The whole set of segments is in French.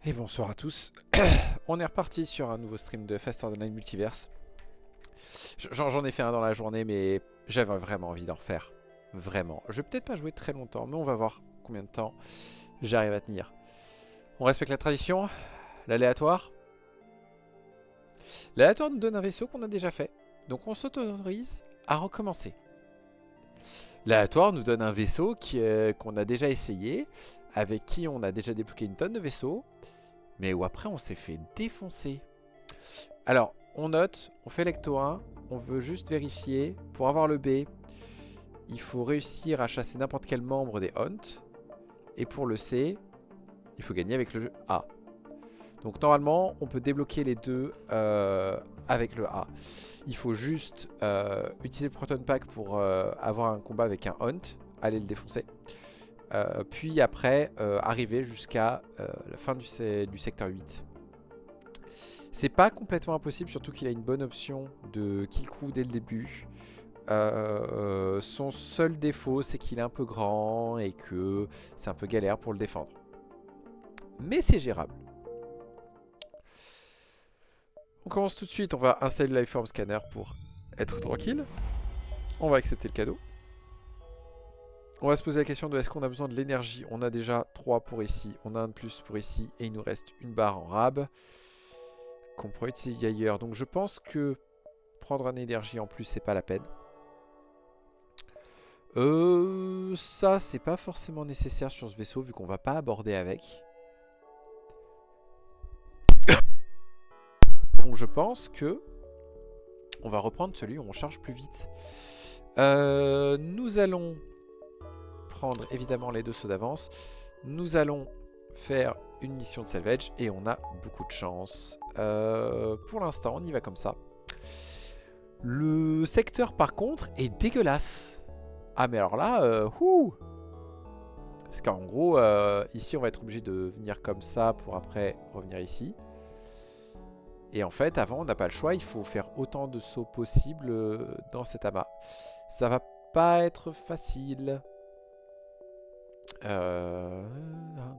Et bonsoir à tous. On est reparti sur un nouveau stream de Faster Than Light Multiverse. J'en ai fait un dans la journée, mais j'avais vraiment envie d'en refaire. Vraiment. Je vais peut-être pas jouer très longtemps, mais on va voir combien de temps j'arrive à tenir. On respecte la tradition. L'aléatoire. L'aléatoire nous donne un vaisseau qu'on a déjà fait. Donc on s'autorise à recommencer. L'aléatoire nous donne un vaisseau qu'on a déjà essayé, avec qui on a déjà débloqué une tonne de vaisseaux, mais où après on s'est fait défoncer. Alors, on note, on fait lecto 1, on veut juste vérifier. Pour avoir le B, il faut réussir à chasser n'importe quel membre des Hunt. Et pour le C, il faut gagner avec le A. Donc normalement, on peut débloquer les deux avec le A. Il faut juste utiliser le Proton Pack pour avoir un combat avec un Hunt, aller le défoncer. Puis après, arriver jusqu'à la fin du secteur 8. C'est pas complètement impossible, surtout qu'il a une bonne option de kill crew dès le début. Son seul défaut, c'est qu'il est un peu grand et que c'est un peu galère pour le défendre. Mais c'est gérable. On commence tout de suite, on va installer le Lifeform Scanner pour être tranquille. On va accepter le cadeau. On va se poser la question de est-ce qu'on a besoin de l'énergie. On a déjà 3 pour ici, on a un de plus pour ici et il nous reste une barre en rab qu'on pourrait utiliser ailleurs. Donc je pense que prendre un énergie en plus, c'est pas la peine. Ça, c'est pas forcément nécessaire sur ce vaisseau vu qu'on va pas aborder avec. Donc je pense que on va reprendre celui où on charge plus vite. Nous allons prendre évidemment les deux sauts d'avance. Nous allons faire une mission de salvage et on a beaucoup de chance. Pour l'instant, on y va comme ça. Le secteur par contre est dégueulasse. Ah mais alors là, parce qu'en gros, ici on va être obligé de venir comme ça pour après revenir ici. Et en fait, avant on n'a pas le choix, il faut faire autant de sauts possible dans cet amas. Ça va pas être facile. 1,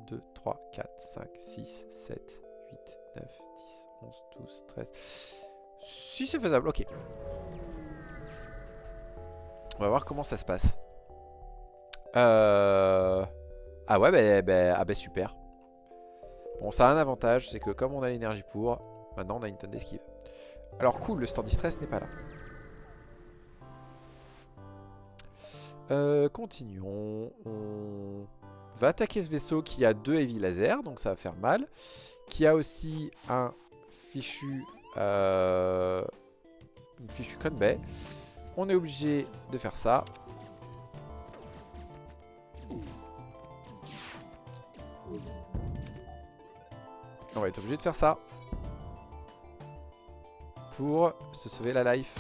2, 3, 4, 5, 6, 7, 8, 9, 10, 11, 12, 13... Si c'est faisable, ok. On va voir comment ça se passe. Ah ouais, bah super. Bon, ça a un avantage, c'est que comme on a l'énergie pour, maintenant on a une tonne d'esquive. Alors cool, le stand stress n'est pas là. Continuons. On va attaquer ce vaisseau qui a 2 heavy lasers, donc ça va faire mal. Qui a aussi un fichu... une fichue Conbay. On est obligé de faire ça. On va être obligé de faire ça. Pour se sauver la life.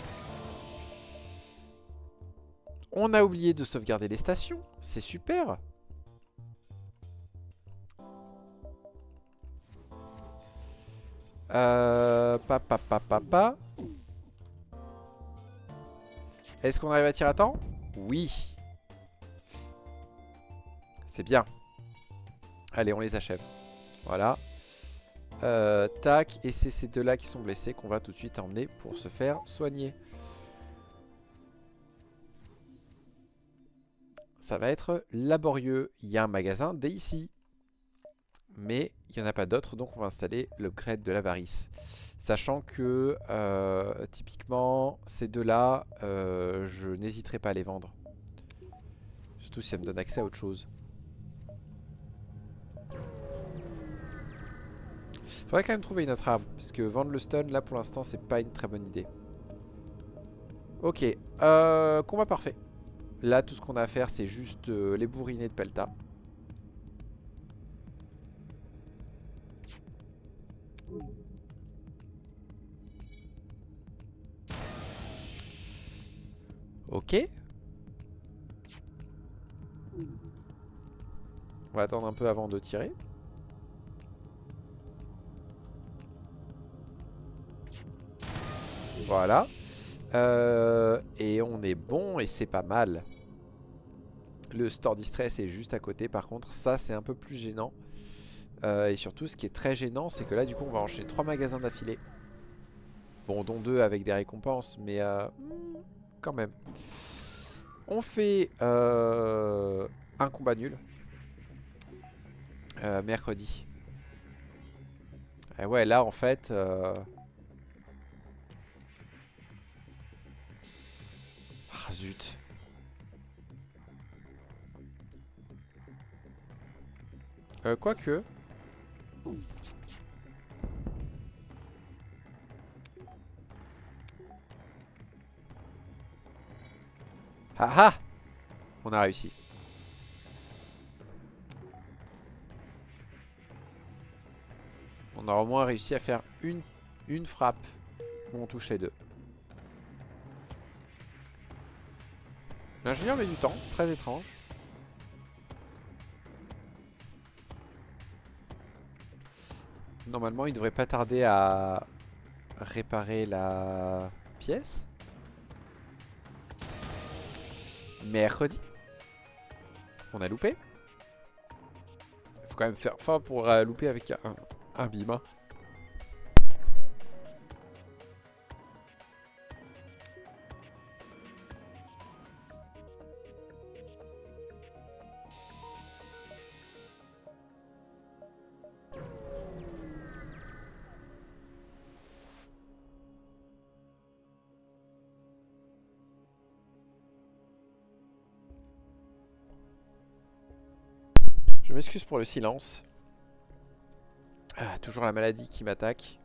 On a oublié de sauvegarder les stations. C'est super. Est-ce qu'on arrive à tirer à temps? Oui. C'est bien. Allez, on les achève. Voilà. Tac. Et c'est ces deux-là qui sont blessés qu'on va tout de suite emmener pour se faire soigner. Ça va être laborieux. Il y a un magasin dès ici. Mais il n'y en a pas d'autres, donc on va installer l'upgrade de l'avarice. Sachant que typiquement ces deux-là, je n'hésiterai pas à les vendre. Surtout si ça me donne accès à autre chose. Faudrait quand même trouver une autre arme, parce que vendre le stun là pour l'instant c'est pas une très bonne idée. Ok, combat parfait. Là tout ce qu'on a à faire c'est juste les bourrinés de Pelta. Ok. On va attendre un peu avant de tirer. Voilà. Et on est bon et c'est pas mal. Le store distress est juste à côté. Par contre, ça c'est un peu plus gênant. Et surtout, ce qui est très gênant, c'est que là, du coup, on va enchaîner 3 magasins d'affilée. Bon, dont 2 avec des récompenses, mais quand même. On fait un combat nul. Mercredi. Et ouais, là, en fait... Ah, zut. Quoique... Ah ah! On a réussi. On a au moins réussi à faire une frappe où on touche les deux. L'ingénieur met du temps, c'est très étrange. Normalement, il devrait pas tarder à réparer la pièce. Mercredi. On a loupé. Il faut quand même faire fort pour louper avec un bim. Hein. Je m'excuse pour le silence. Ah, toujours la maladie qui m'attaque.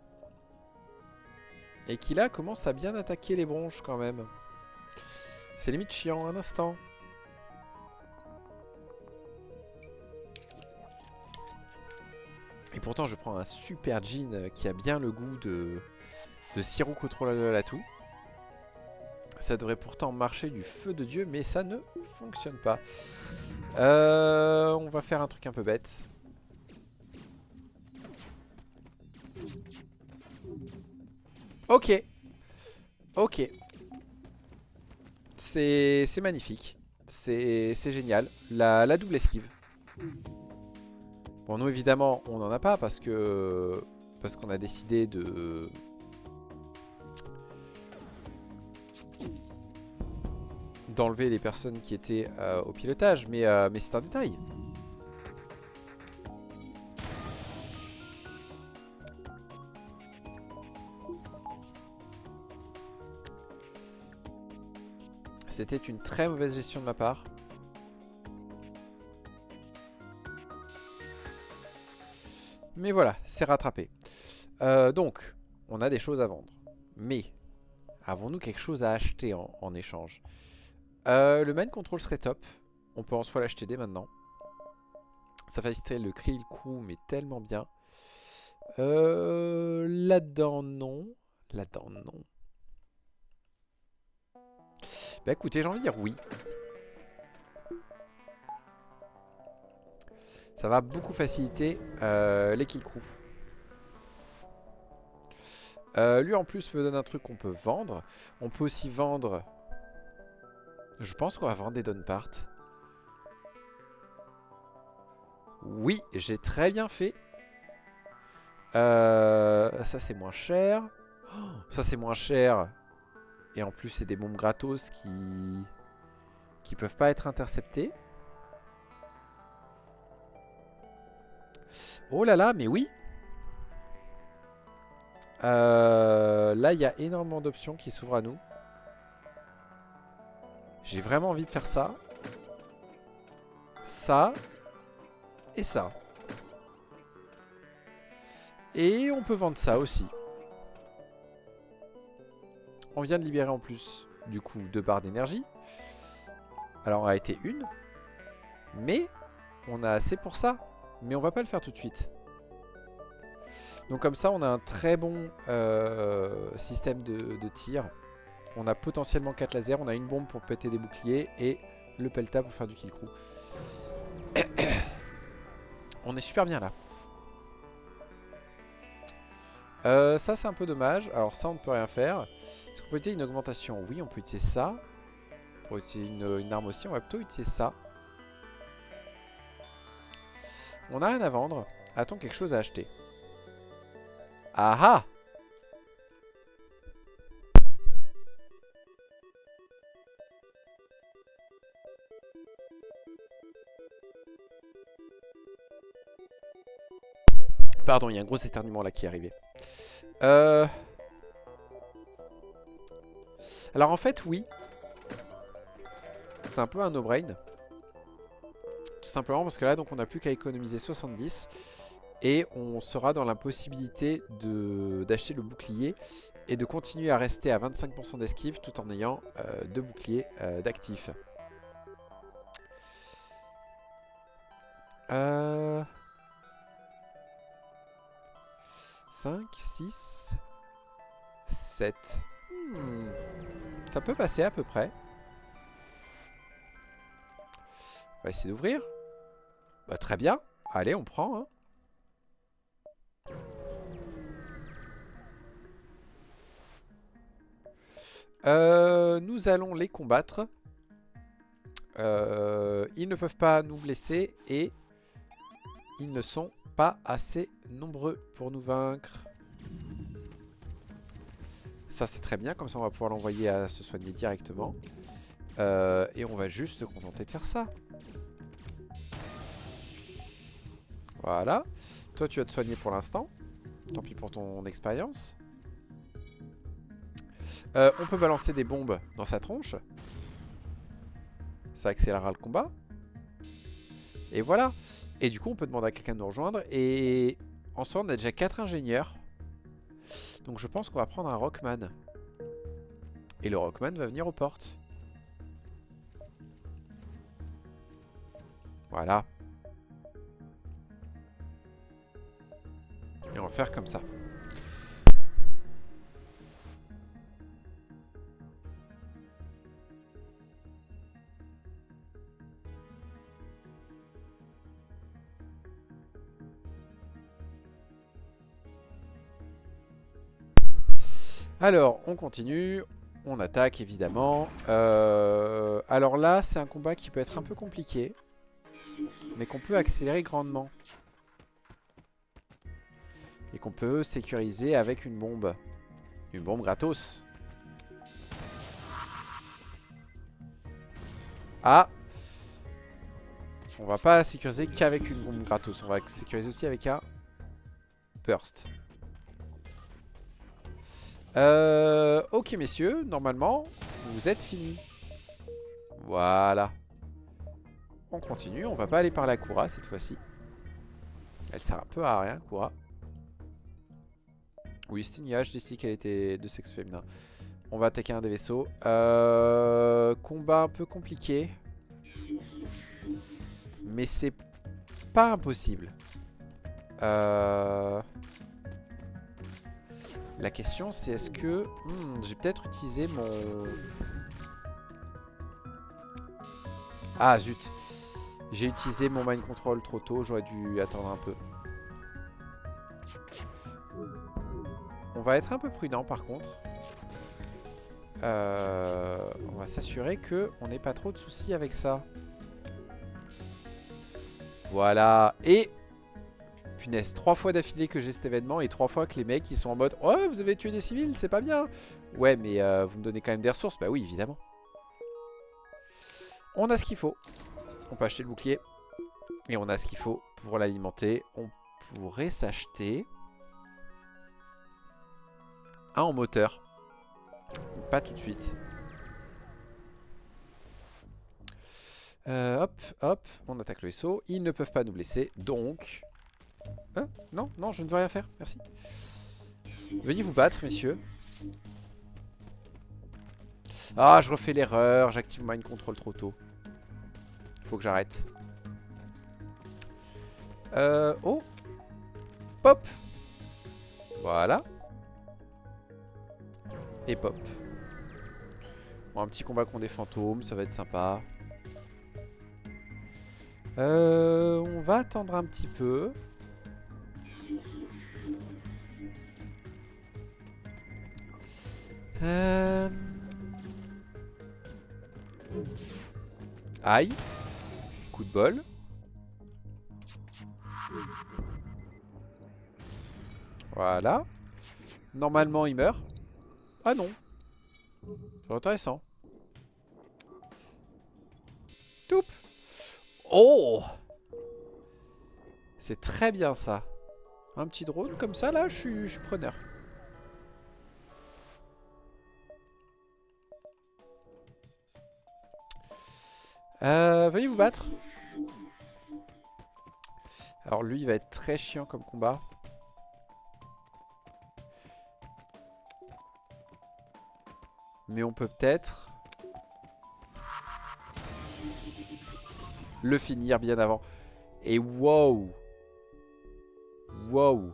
Et qui là commence à bien attaquer les bronches quand même. C'est limite chiant un instant. Et pourtant je prends un super gin qui a bien le goût de sirop contrôle à tout. Ça devrait pourtant marcher du feu de Dieu, mais ça ne fonctionne pas. On va faire un truc un peu bête. Ok. Ok. C'est magnifique. C'est génial. La double esquive. Bon, nous évidemment, on n'en a pas parce qu'on a décidé d'enlever les personnes qui étaient au pilotage, mais c'est un détail. C'était une très mauvaise gestion de ma part. Mais voilà, c'est rattrapé. Donc, on a des choses à vendre. Mais, avons-nous quelque chose à acheter en échange? Le mind control serait top. On peut en soi l'acheter dès maintenant. Ça faciliterait le krill crew, mais tellement bien. Là-dedans, non. Là-dedans, non. Bah écoutez, j'ai envie de dire oui. Ça va beaucoup faciliter les kill crew. Lui en plus me donne un truc qu'on peut vendre. On peut aussi vendre... Je pense qu'on va vendre des down parts. Oui, j'ai très bien fait. Ça c'est moins cher. Oh, ça c'est moins cher. Et en plus c'est des bombes gratos qui peuvent pas être interceptées. Oh là là, mais oui. Là il y a énormément d'options qui s'ouvrent à nous. J'ai vraiment envie de faire ça. Ça. Et ça. Et on peut vendre ça aussi. On vient de libérer en plus, du coup, 2 barres d'énergie. Alors, on a été une. Mais, on a assez pour ça. Mais on va pas le faire tout de suite. Donc comme ça, on a un très bon système de tir. On a potentiellement 4 lasers. On a une bombe pour péter des boucliers. Et le pelta pour faire du kill crew. On est super bien là. Ça c'est un peu dommage. Alors ça on ne peut rien faire. Est-ce qu'on peut utiliser une augmentation? Oui, on peut utiliser ça. Pour utiliser une arme aussi, on va plutôt utiliser ça. On n'a rien à vendre. A-t-on quelque chose à acheter? Ah ah! Pardon, il y a un gros éternuement là qui est arrivé. Alors en fait, oui. C'est un peu un no-brain. Tout simplement parce que là, donc, on n'a plus qu'à économiser 70. Et on sera dans l'impossibilité d'acheter le bouclier. Et de continuer à rester à 25% d'esquive tout en ayant 2 boucliers d'actifs. 5, 6, 7. Ça peut passer à peu près. On va essayer d'ouvrir. Bah, très bien. Allez, on prend. Hein. Nous allons les combattre. Ils ne peuvent pas nous blesser et ils ne sont pas assez nombreux pour nous vaincre. Ça c'est très bien, comme ça on va pouvoir l'envoyer à se soigner directement. Et on va juste se contenter de faire ça. Voilà. Toi tu vas te soigner pour l'instant. Tant pis pour ton expérience. On peut balancer des bombes dans sa tronche. Ça accélérera le combat. Et voilà. Et du coup on peut demander à quelqu'un de nous rejoindre. Et en soi on a déjà 4 ingénieurs. Donc je pense qu'on va prendre un Rockman. Et le Rockman va venir aux portes. Voilà. Et on va faire comme ça. Alors, on continue. On attaque, évidemment. Alors là, c'est un combat qui peut être un peu compliqué. Mais qu'on peut accélérer grandement. Et qu'on peut sécuriser avec une bombe. Une bombe gratos. Ah! On va pas sécuriser qu'avec une bombe gratos. On va sécuriser aussi avec un burst. Ok messieurs, normalement, vous êtes finis. Voilà. On continue, on va pas aller par la Kura cette fois-ci. Elle sert un peu à rien, Kura. Oui, c'est une IA, je décide qu'elle était de sexe féminin. On va attaquer un des vaisseaux. Combat un peu compliqué. Mais c'est pas impossible. La question c'est est-ce que... j'ai peut-être utilisé mon... Ah zut. J'ai utilisé mon mind control trop tôt, j'aurais dû attendre un peu. On va être un peu prudent par contre. On va s'assurer qu'on n'ait pas trop de soucis avec ça. Voilà. Et... Punaise, 3 fois d'affilée que j'ai cet événement et 3 fois que les mecs ils sont en mode « Oh, vous avez tué des civils, c'est pas bien !» Ouais, mais vous me donnez quand même des ressources. Bah oui, évidemment. On a ce qu'il faut. On peut acheter le bouclier. Et on a ce qu'il faut pour l'alimenter. On pourrait s'acheter un en moteur. Pas tout de suite. Hop, hop, on attaque le vaisseau. Ils ne peuvent pas nous blesser, donc... non, non, je ne veux rien faire, merci. Veuillez vous battre, messieurs. Ah, je refais l'erreur, j'active Mind Control trop tôt. Il faut que j'arrête. Oh. Pop. Voilà. Et pop. Bon, un petit combat contre des fantômes, ça va être sympa. On va attendre un petit peu. Aïe. Coup de bol. Voilà. Normalement, il meurt. Ah non. C'est intéressant. Toup. Oh! C'est très bien ça. Un petit drone comme ça, là, je suis preneur. Veuillez vous battre. Alors lui, il va être très chiant comme combat. Mais on peut peut-être le finir bien avant. Et wow! Wow! Bon,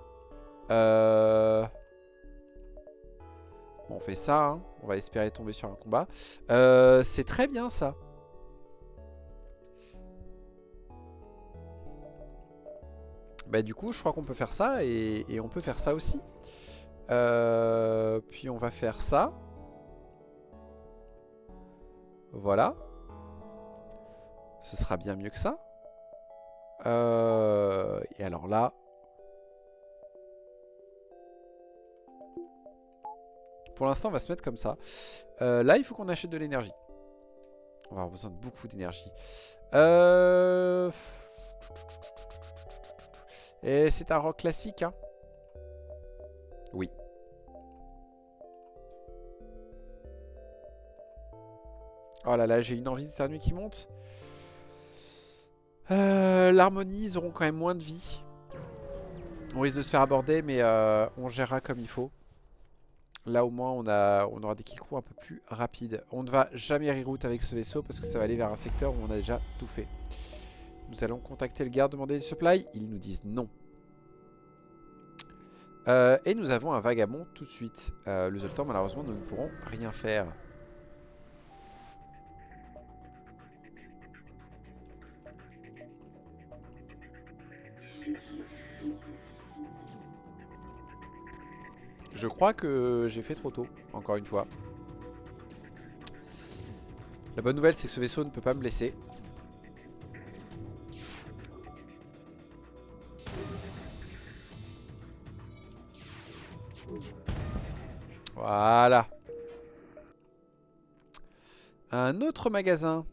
on fait ça, hein. On va espérer tomber sur un combat. C'est très bien ça. Bah du coup, je crois qu'on peut faire ça et on peut faire ça aussi. Puis on va faire ça. Voilà. Ce sera bien mieux que ça. Et alors là... Pour l'instant, on va se mettre comme ça. Là, il faut qu'on achète de l'énergie. On va avoir besoin de beaucoup d'énergie. Et c'est un rock classique, hein? Oui. Oh là là, j'ai une envie d'éternuer qui monte. L'harmonie, ils auront quand même moins de vie. On risque de se faire aborder, mais on gérera comme il faut. Là au moins on aura des killcrews un peu plus rapides. On ne va jamais reroute avec ce vaisseau parce que ça va aller vers un secteur où on a déjà tout fait. Nous allons contacter le garde, demander des supplies. Ils nous disent non. Et nous avons un vagabond tout de suite. Le Zoltan, malheureusement, nous ne pourrons rien faire. Je crois que j'ai fait trop tôt, encore une fois. La bonne nouvelle, c'est que ce vaisseau ne peut pas me blesser. Voilà. Un autre magasin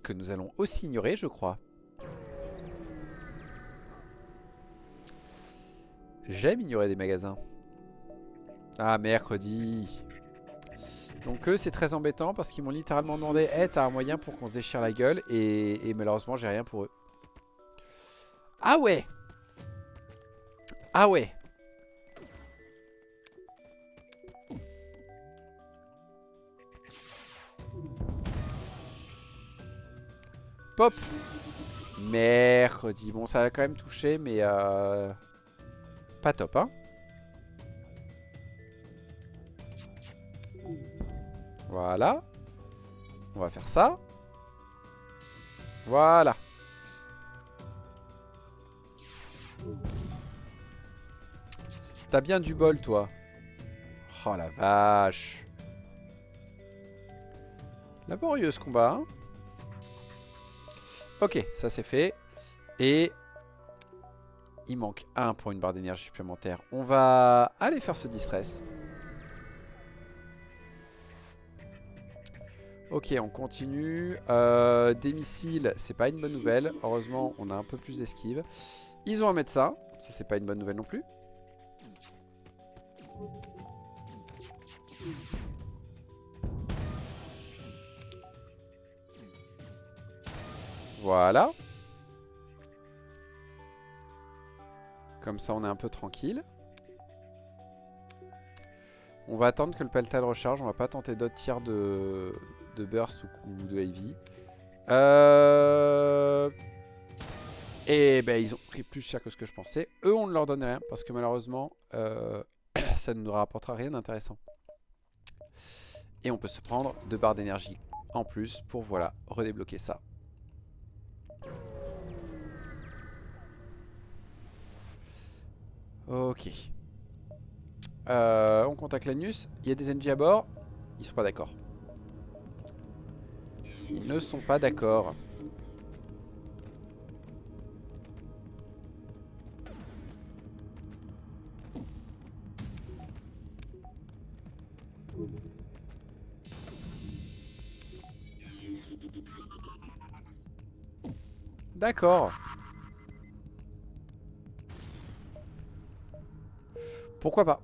que nous allons aussi ignorer, je crois. J'aime ignorer des magasins. Ah, mercredi. Donc eux, c'est très embêtant parce qu'ils m'ont littéralement demandé hey, t'as un moyen pour qu'on se déchire la gueule et malheureusement, j'ai rien pour eux. Ah ouais. Ah ouais. Pop. Mercredi. Bon, ça a quand même touché, mais pas top, hein. Voilà. On va faire ça. Voilà. T'as bien du bol, toi. Oh la vache. Laborieux ce combat, hein. Ok, ça c'est fait. Et il manque un pour une barre d'énergie supplémentaire. On va aller faire ce distress. Ok, on continue. Des missiles, c'est pas une bonne nouvelle. Heureusement, on a un peu plus d'esquive. Ils ont un médecin. Ça, c'est pas une bonne nouvelle non plus. Voilà. Comme ça, on est un peu tranquille. On va attendre que le pelletal recharge. On va pas tenter d'autres tirs de burst ou de heavy. Et ben ils ont pris plus cher que ce que je pensais. Eux, on ne leur donne rien parce que malheureusement, ça ne nous rapportera rien d'intéressant. Et on peut se prendre 2 barres d'énergie en plus pour voilà redébloquer ça. Ok. On contacte l'Anus. Il y a des NG à bord. Ils sont pas d'accord. Ils ne sont pas d'accord. D'accord. Pourquoi pas?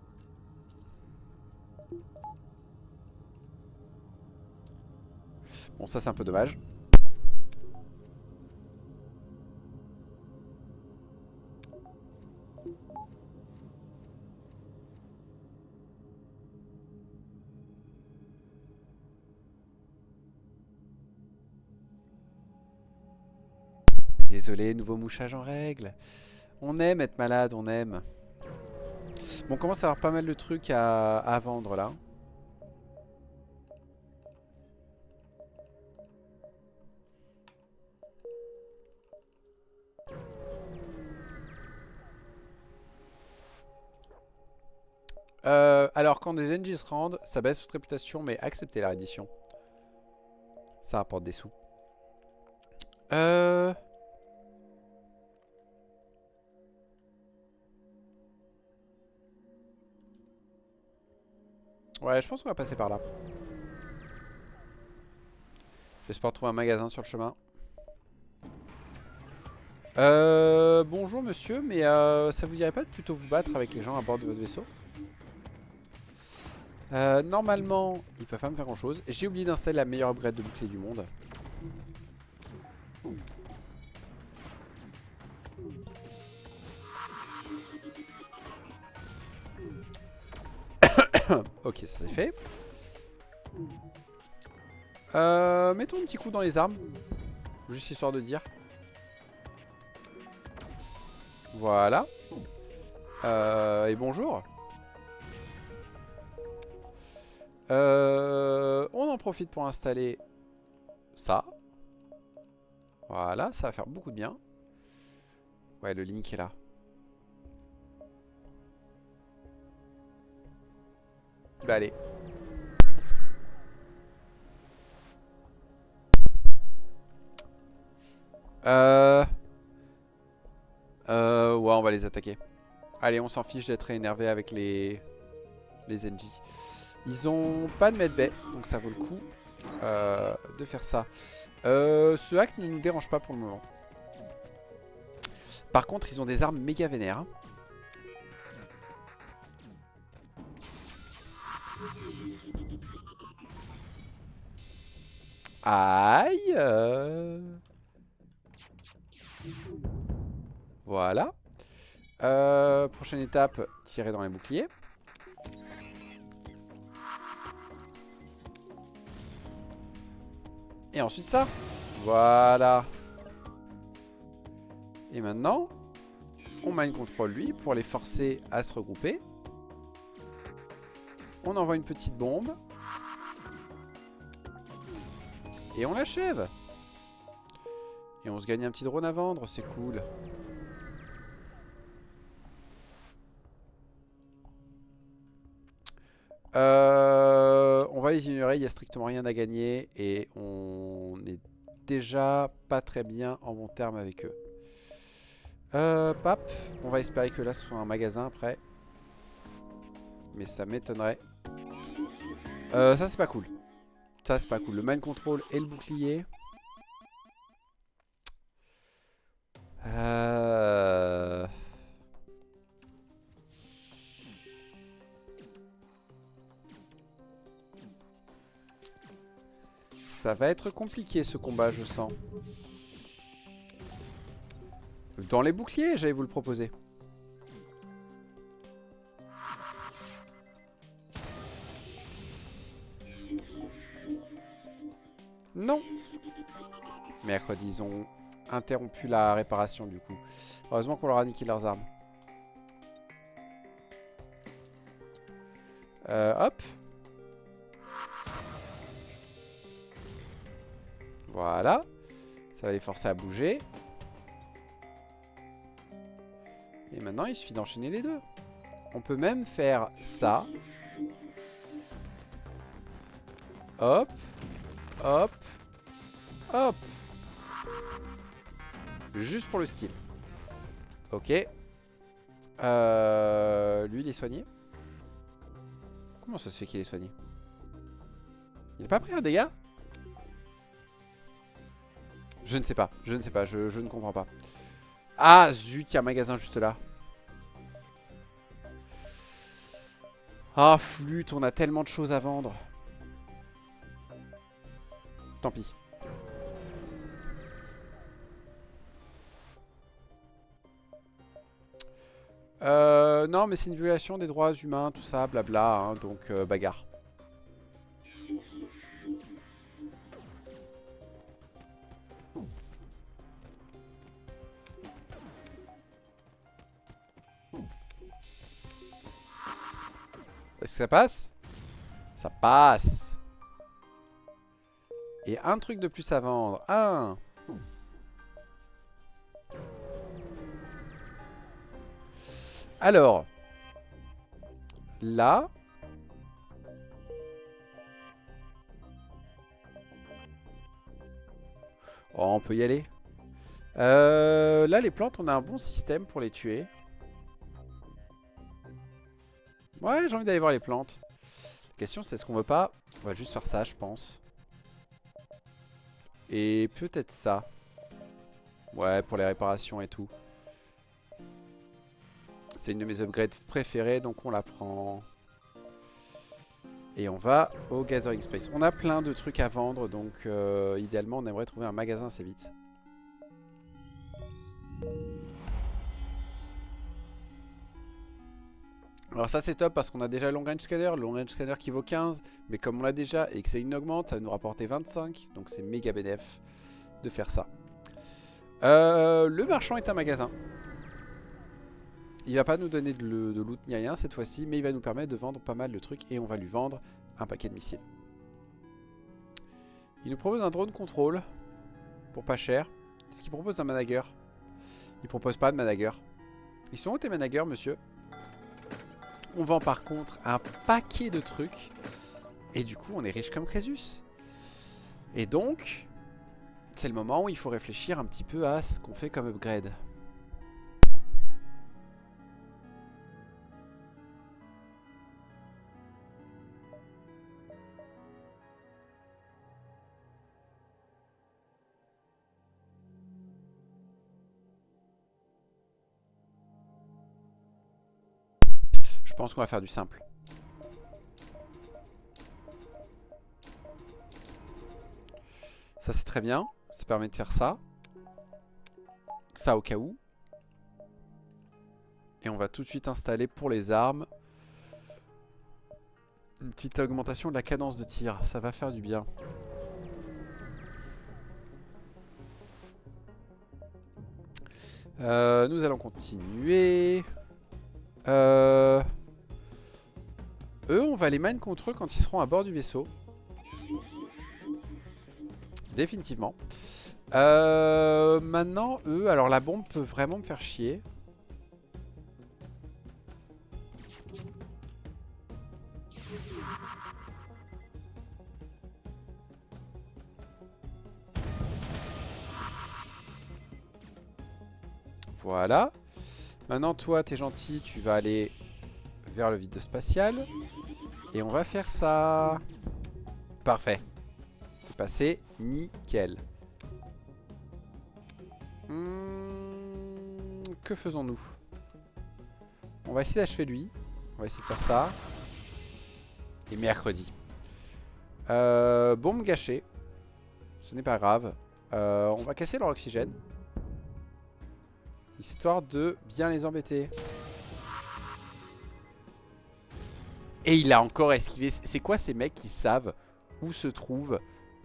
Bon, ça c'est un peu dommage. Désolé, nouveau mouchage en règle. On aime être malade, on aime. Bon, on commence à avoir pas mal de trucs à vendre là. Alors, quand des NG se rendent, ça baisse votre réputation, mais acceptez la reddition. Ça rapporte des sous. Ouais, je pense qu'on va passer par là. J'espère trouver un magasin sur le chemin. Bonjour monsieur, mais ça vous dirait pas de plutôt vous battre avec les gens à bord de votre vaisseau? Normalement, ils peuvent pas me faire grand chose. J'ai oublié d'installer la meilleure upgrade de bouclier du monde. Ok, ça c'est fait. Mettons un petit coup dans les armes. Juste histoire de dire. Voilà. Et bonjour. On en profite pour installer ça. Voilà, ça va faire beaucoup de bien. Ouais, le link est là. Bah allez. Ouais, on va les attaquer. Allez, on s'en fiche d'être énervé avec les NG. Ils ont pas de medbay, donc ça vaut le coup de faire ça. Ce hack ne nous dérange pas pour le moment. Par contre, ils ont des armes méga vénères. Aïe. Voilà. Prochaine étape, tirer dans les boucliers. Et ensuite ça. Voilà. Et maintenant, on mind control lui pour les forcer à se regrouper. On envoie une petite bombe. Et on l'achève. Et on se gagne un petit drone à vendre, c'est cool. On va les ignorer, il n'y a strictement rien à gagner. Et on est déjà pas très bien en bon terme avec eux. Pap, on va espérer que là ce soit un magasin après. Mais ça m'étonnerait. Ça c'est pas cool. Ça c'est pas cool. Le mind control et le bouclier. Ça va être compliqué ce combat, je sens. Dans les boucliers, j'allais vous le proposer. Non. Mercredi, ils ont interrompu la réparation du coup. Heureusement qu'on leur a niqué leurs armes. Hop. Voilà. Ça va les forcer à bouger. Et maintenant, il suffit d'enchaîner les deux. On peut même faire ça. Hop. Hop. Hop. Juste pour le style. Ok. Lui, il est soigné. Comment ça se fait qu'il est soigné? Il n'a pas pris un dégât? Je ne sais pas, je ne sais pas, je ne comprends pas. Ah zut, il y a un magasin juste là. Ah flûte, on a tellement de choses à vendre. Tant pis. Non mais c'est une violation des droits humains, tout ça, blabla, hein, donc bagarre. Est-ce que ça passe? Ça passe. Et un truc de plus à vendre. Un. Alors. Là. Oh, on peut y aller. Là, les plantes, on a un bon système pour les tuer. Ouais, j'ai envie d'aller voir les plantes. La question, c'est est-ce qu'on veut pas... On va juste faire ça, je pense. Et peut-être ça. Ouais, pour les réparations et tout. C'est une de mes upgrades préférées, donc on la prend. Et on va au Gathering Space. On a plein de trucs à vendre, donc idéalement, on aimerait trouver un magasin assez vite. Alors ça c'est top parce qu'on a déjà le long range scanner qui vaut 15, mais comme on l'a déjà et que c'est une augmente, ça va nous rapporter 25, donc c'est méga bénéf de faire ça. Le marchand est un magasin. Il va pas nous donner de loot ni rien cette fois-ci, mais il va nous permettre de vendre pas mal de trucs et on va lui vendre un paquet de missiles. Il nous propose un drone contrôle pour pas cher. Est-ce qu'il propose un manager? Il propose pas de manager. Ils sont où tes managers, monsieur? On vend par contre un paquet de trucs. Et du coup, on est riche comme Crésus. Et donc, c'est le moment où il faut réfléchir un petit peu à ce qu'on fait comme upgrade. Je pense qu'on va faire du simple. Ça c'est très bien. Ça permet de faire ça. Ça au cas où. Et on va tout de suite installer pour les armes une petite augmentation de la cadence de tir. Ça va faire du bien. Nous allons continuer. Eux, on va les mind control quand ils seront à bord du vaisseau. Définitivement. Maintenant, eux, alors la bombe peut vraiment me faire chier. Voilà. Maintenant, toi, t'es gentil, tu vas aller vers le vide spatial. Et on va faire ça. Parfait. C'est passé nickel. Que faisons-nous? On va essayer d'achever lui. On va essayer de faire ça. Et mercredi. Bombe gâchée. Ce n'est pas grave. On va casser leur oxygène. Histoire de bien les embêter. Et il a encore esquivé. C'est quoi ces mecs qui savent où se trouve,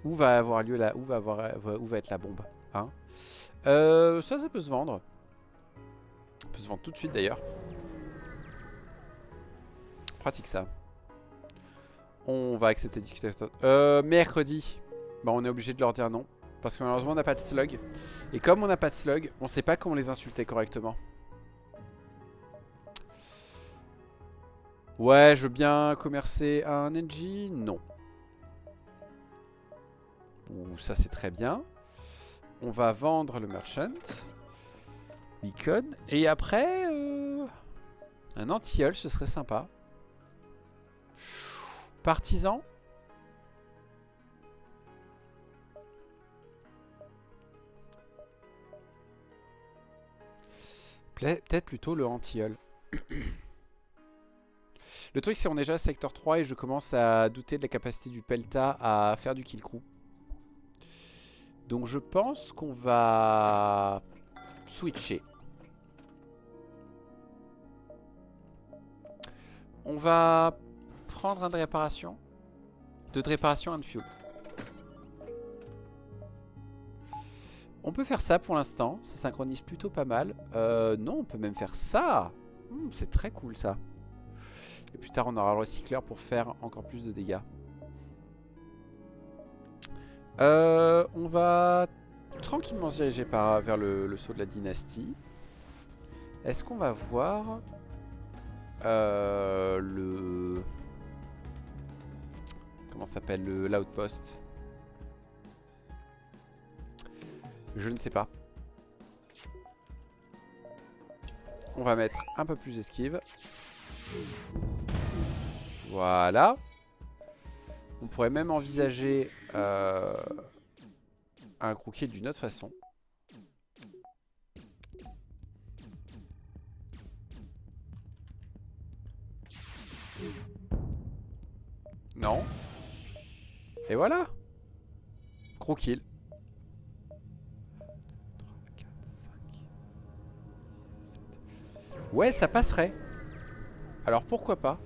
où va avoir lieu la, où va être la bombe, hein? Ça peut se vendre. Ça peut se vendre tout de suite d'ailleurs. Pratique ça. On va accepter de discuter avec ça. Mercredi. Bah on est obligé de leur dire non. Parce que malheureusement on n'a pas de slug. Et comme on n'a pas de slug, on sait pas comment les insulter correctement. Ouais, je veux bien commercer un NG. Non. Ouh, ça c'est très bien. On va vendre le merchant. Beacon. Et après, un anti-hull, ce serait sympa. Partisan. Peut-être plutôt le anti-hull. Le truc, c'est qu'on est déjà à secteur 3 et je commence à douter de la capacité du Pelta à faire du kill crew. Donc je pense qu'on va switcher. On va prendre un de réparation. Deux de réparation, un de fuel. On peut faire ça pour l'instant. Ça synchronise plutôt pas mal. Non, on peut même faire ça. C'est très cool ça. Et plus tard, on aura le recycleur pour faire encore plus de dégâts. On va tranquillement se diriger vers le saut de la dynastie. Est-ce qu'on va voir le... Comment ça s'appelle? L'outpost? Je ne sais pas. On va mettre un peu plus d'esquive. Voilà. On pourrait même envisager un croquis d'une autre façon. Non. Et voilà. Croquis. 3, 4, 5. Ouais, ça passerait. Alors pourquoi pas?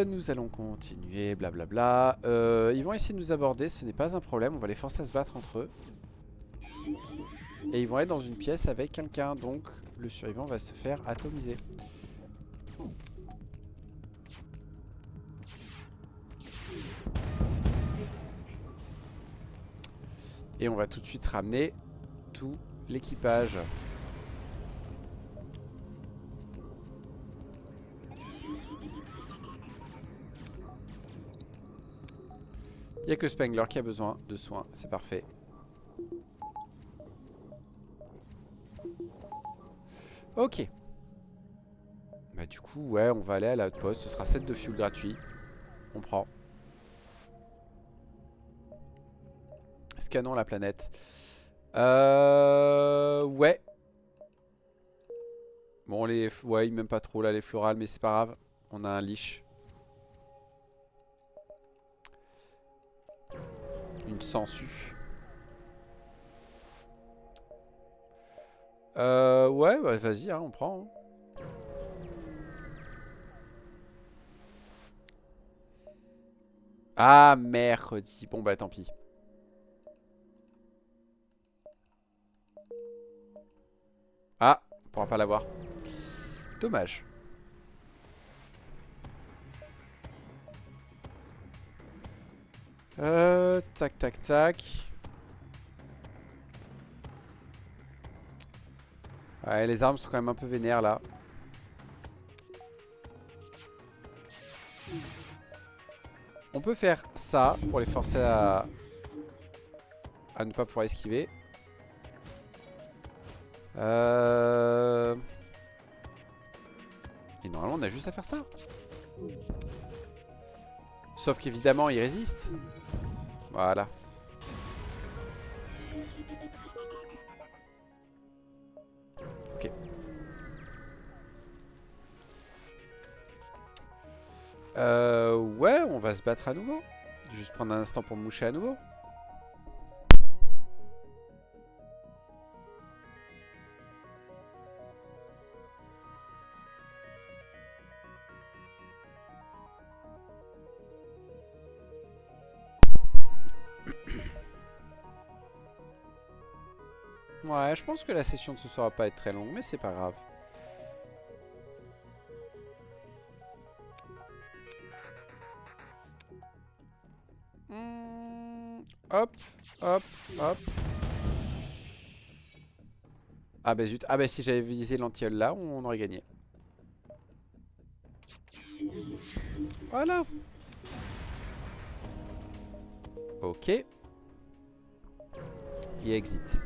Nous allons continuer, blablabla. Ils vont essayer de nous aborder, ce n'est pas un problème. On va les forcer à se battre entre eux. Et ils vont être dans une pièce avec quelqu'un. Donc le survivant va se faire atomiser. Et on va tout de suite ramener tout l'équipage. Il n'y a que Spengler qui a besoin de soins, c'est parfait. Ok. Bah du coup, ouais, on va aller à l'outpost. Ce sera 7 de fuel gratuit. On prend. Scannons la planète. Ouais. Bon, ouais, il m'aime pas trop là, les florales, mais c'est pas grave. On a un leash. Une sangsue. Ouais, bah, vas-y, hein, on prend. Ah, mercredi. Bon, bah tant pis. Ah, on pourra pas l'avoir. Dommage. Tac, tac, tac. Ouais, les armes sont quand même un peu vénères là. On peut faire ça pour les forcer à ne pas pouvoir esquiver. Et normalement on a juste à faire ça. Sauf qu'évidemment il résiste. Voilà. Ok. Ouais, on va se battre à nouveau. Juste prendre un instant pour me moucher à nouveau. Ouais, je pense que la session de ce soir va pas être très longue, mais c'est pas grave. Hop, hop, hop. Ah bah zut. Ah bah si j'avais visé l'anti-hull là, on aurait gagné. Voilà. Ok. Et exit.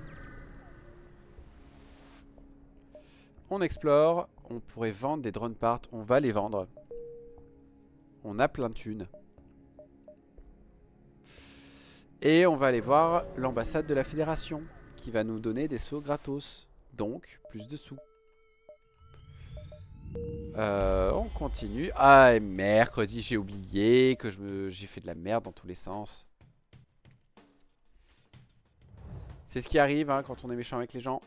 On explore. On pourrait vendre des drone parts. On va les vendre. On a plein de thunes. Et on va aller voir l'ambassade de la Fédération qui va nous donner des sauts gratos. Donc, plus de sous. On continue. Ah, et mercredi, j'ai oublié que j'ai fait de la merde dans tous les sens. C'est ce qui arrive hein, quand on est méchant avec les gens.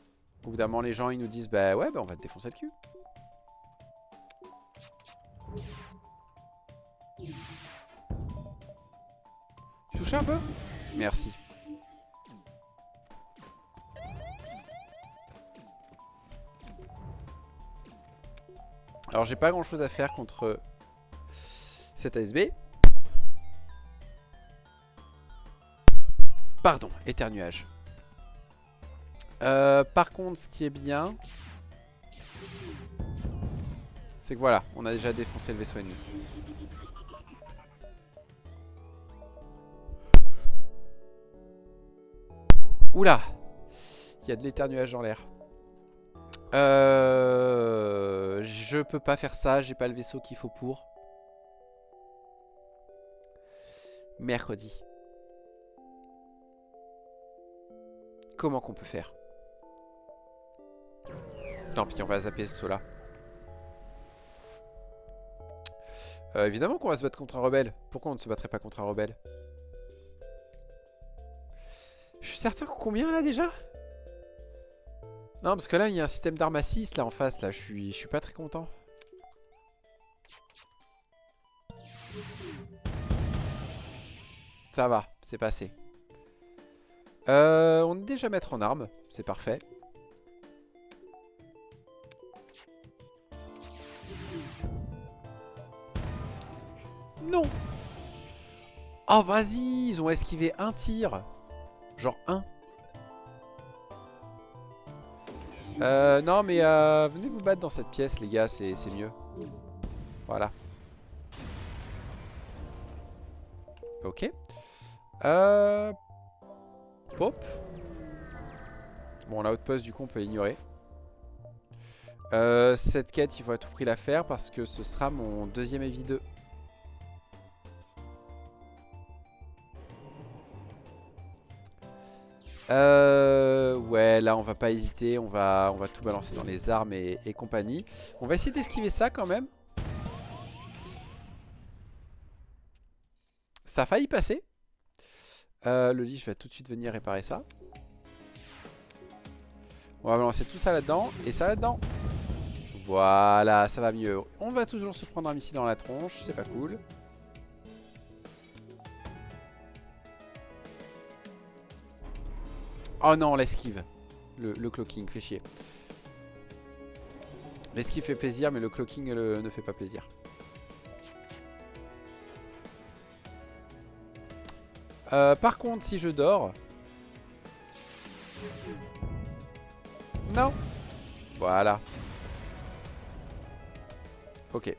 Au bout d'un moment, les gens ils nous disent bah ouais, bah on va te défoncer le cul. Touchez un peu. Merci. Alors j'ai pas grand chose à faire contre cet ASB. Pardon, éternuage. Par contre, ce qui est bien, c'est que voilà, on a déjà défoncé le vaisseau ennemi. Oula, il y a de l'éternuage dans l'air. Je peux pas faire ça, j'ai pas le vaisseau qu'il faut pour. Mercredi. Comment qu'on peut faire? Tant pis, on va zapper ce saut-là. Évidemment qu'on va se battre contre un rebelle. Pourquoi on ne se battrait pas contre un rebelle? Je suis certain que combien là déjà? Non, parce que là, il y a un système d'armes à 6 là en face. Là, je suis pas très content. Ça va, c'est passé. On est déjà maître en armes. C'est parfait. Non. Oh, vas-y, ils ont esquivé un tir. Genre un. Non, mais venez vous battre dans cette pièce, les gars, c'est mieux. Voilà. Ok. Pop. Bon, la outpost, du coup, on peut l'ignorer. Cette quête, il faut à tout prix la faire parce que ce sera mon deuxième EV 2. Ouais, là on va pas hésiter, on va tout balancer dans les armes et compagnie. On va essayer d'esquiver ça quand même. Ça a failli passer. Le lit, je vais tout de suite venir réparer ça. On va balancer tout ça là-dedans et ça là-dedans. Voilà, ça va mieux. On va toujours se prendre un missile dans la tronche, c'est pas cool. Oh non, l'esquive. Le cloaking fait chier. L'esquive fait plaisir, mais le cloaking ne fait pas plaisir. Par contre, si je dors... Non. Voilà. Ok.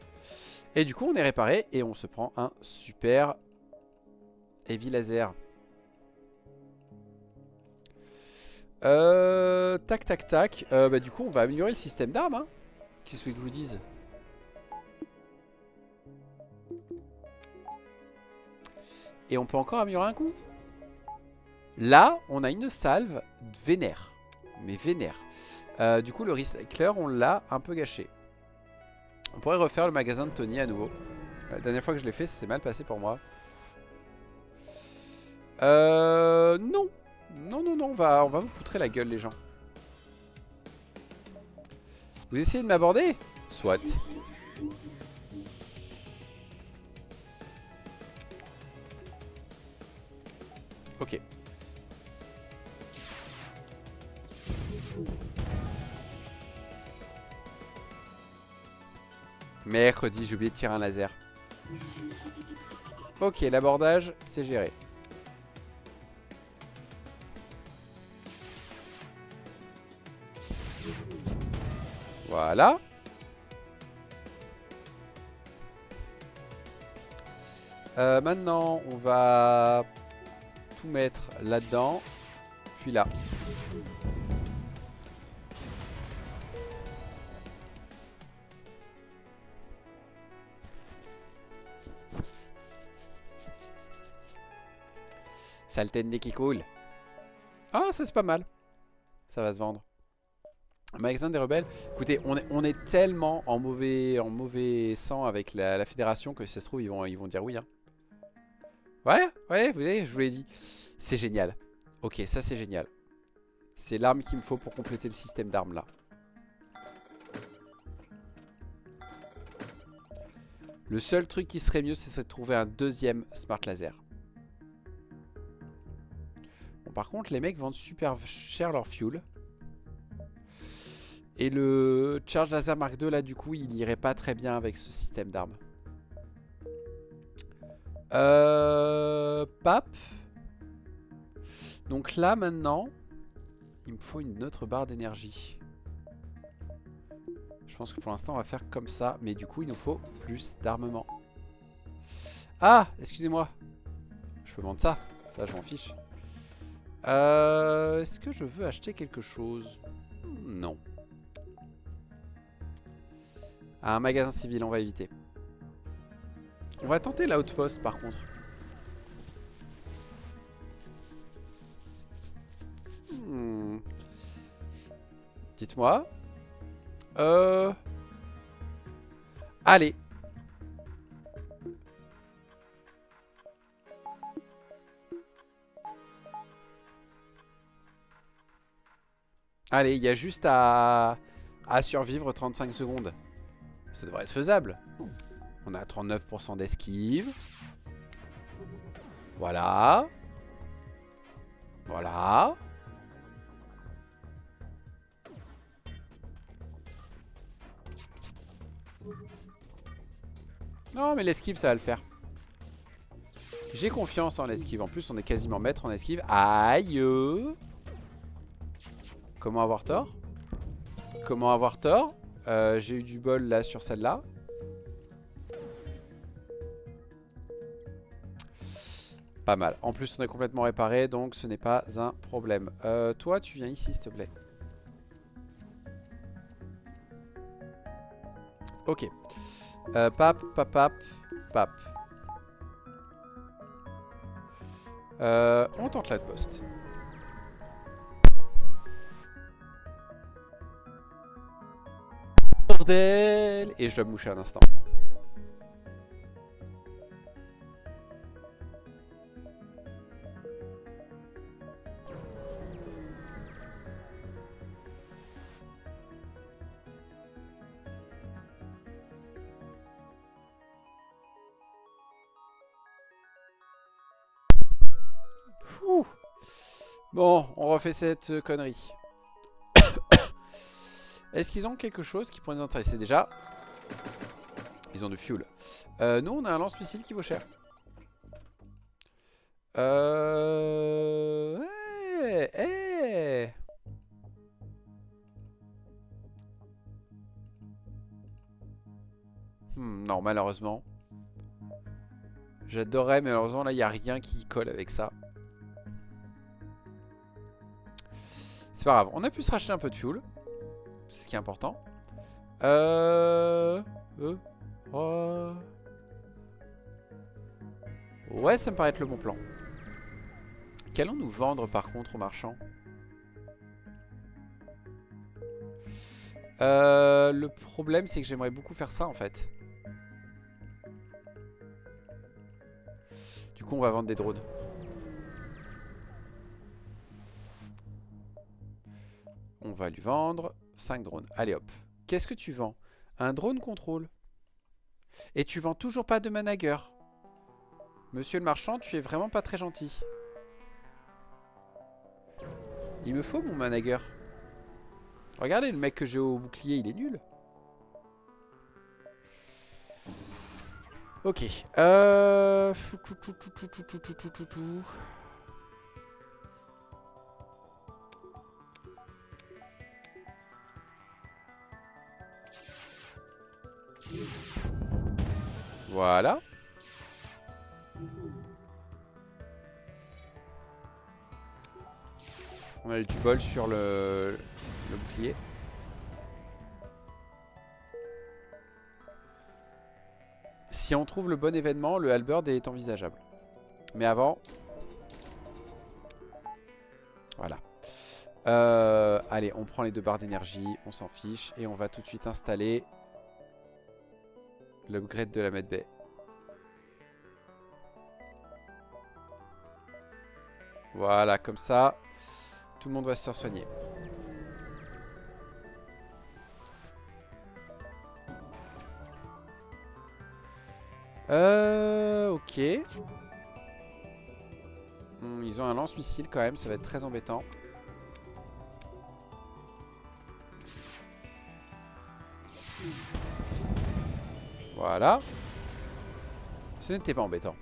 Et du coup, on est réparé et on se prend un super heavy laser. Tac, tac, tac. Bah, du coup, on va améliorer le système d'armes. Hein. Qu'est-ce que je vous dise? Et on peut encore améliorer un coup. Là, on a une salve vénère. Mais vénère. Du coup, le recycler, on l'a un peu gâché. On pourrait refaire le magasin de Tony à nouveau. La dernière fois que je l'ai fait, ça s'est mal passé pour moi. Non. Non, non, non, on va vous poutrer la gueule, les gens. Vous essayez de m'aborder? Soit. Ok. Mercredi, j'ai oublié de tirer un laser. Ok, l'abordage, c'est géré. Voilà. Maintenant, on va tout mettre là-dedans. Puis là. Saleté de nez qui coule. Ah, ça c'est pas mal. Ça va se vendre. Magasin des rebelles. Écoutez, on est tellement en mauvais sang avec la fédération que si ça se trouve, ils vont dire oui. Hein. Ouais, vous voyez, je vous l'ai dit. C'est génial. Ok, ça c'est génial. C'est l'arme qu'il me faut pour compléter le système d'armes là. Le seul truc qui serait mieux, c'est de trouver un deuxième Smart Laser. Bon, par contre, les mecs vendent super cher leur fuel. Et le Charge Laser Mark II, là, du coup, il irait pas très bien avec ce système d'armes. Pap. Donc là, maintenant, il me faut une autre barre d'énergie. Je pense que pour l'instant, on va faire comme ça. Mais du coup, il nous faut plus d'armement. Ah, excusez-moi. Je peux vendre ça. Ça, je m'en fiche. Est-ce que je veux acheter quelque chose? Non. Un magasin civil, on va éviter. On va tenter l'outpost par contre. Dites-moi. Allez. Allez, il y a juste à survivre 35 secondes. Ça devrait être faisable. On a 39% d'esquive. Voilà. Voilà. Non, mais l'esquive, ça va le faire. J'ai confiance en l'esquive. En plus, on est quasiment maître en esquive. Aïe. Comment avoir tort? Comment avoir tort? J'ai eu du bol là sur celle-là. Pas mal. En plus, on est complètement réparé, donc ce n'est pas un problème. Toi, tu viens ici, s'il te plaît. Ok. Pap. On tente l'outpost. Bordel! Et je dois me moucher un instant. Fouh. Bon, on refait cette connerie. Est-ce qu'ils ont quelque chose qui pourrait nous intéresser? Déjà, ils ont du fuel. Nous, on a un lance-missile qui vaut cher. Non, malheureusement. J'adorerais, mais malheureusement, là, il n'y a rien qui colle avec ça. C'est pas grave. On a pu se racheter un peu de fuel. C'est ce qui est important. Ouais, ça me paraît être le bon plan. Qu'allons-nous vendre par contre aux marchands? Le problème, c'est que j'aimerais beaucoup faire ça en fait. Du coup, on va vendre des drones. On va lui vendre 5 drones. Allez hop. Qu'est-ce que tu vends? Un drone contrôle. Et tu vends toujours pas de manager. Monsieur le marchand, tu es vraiment pas très gentil. Il me faut mon manager. Regardez, le mec que j'ai au bouclier, il est nul. Ok. Voilà. On a eu du bol sur le bouclier. Si on trouve le bon événement, le halberd est envisageable. Mais avant, Voilà. Allez, on prend les 2 barres d'énergie, on s'en fiche. Et on va tout de suite installer l'upgrade de la medbay. Voilà, comme ça, tout le monde va se soigner. Ok. Ils ont un lance-missile quand même, ça va être très embêtant. Voilà. Ce n'était pas embêtant.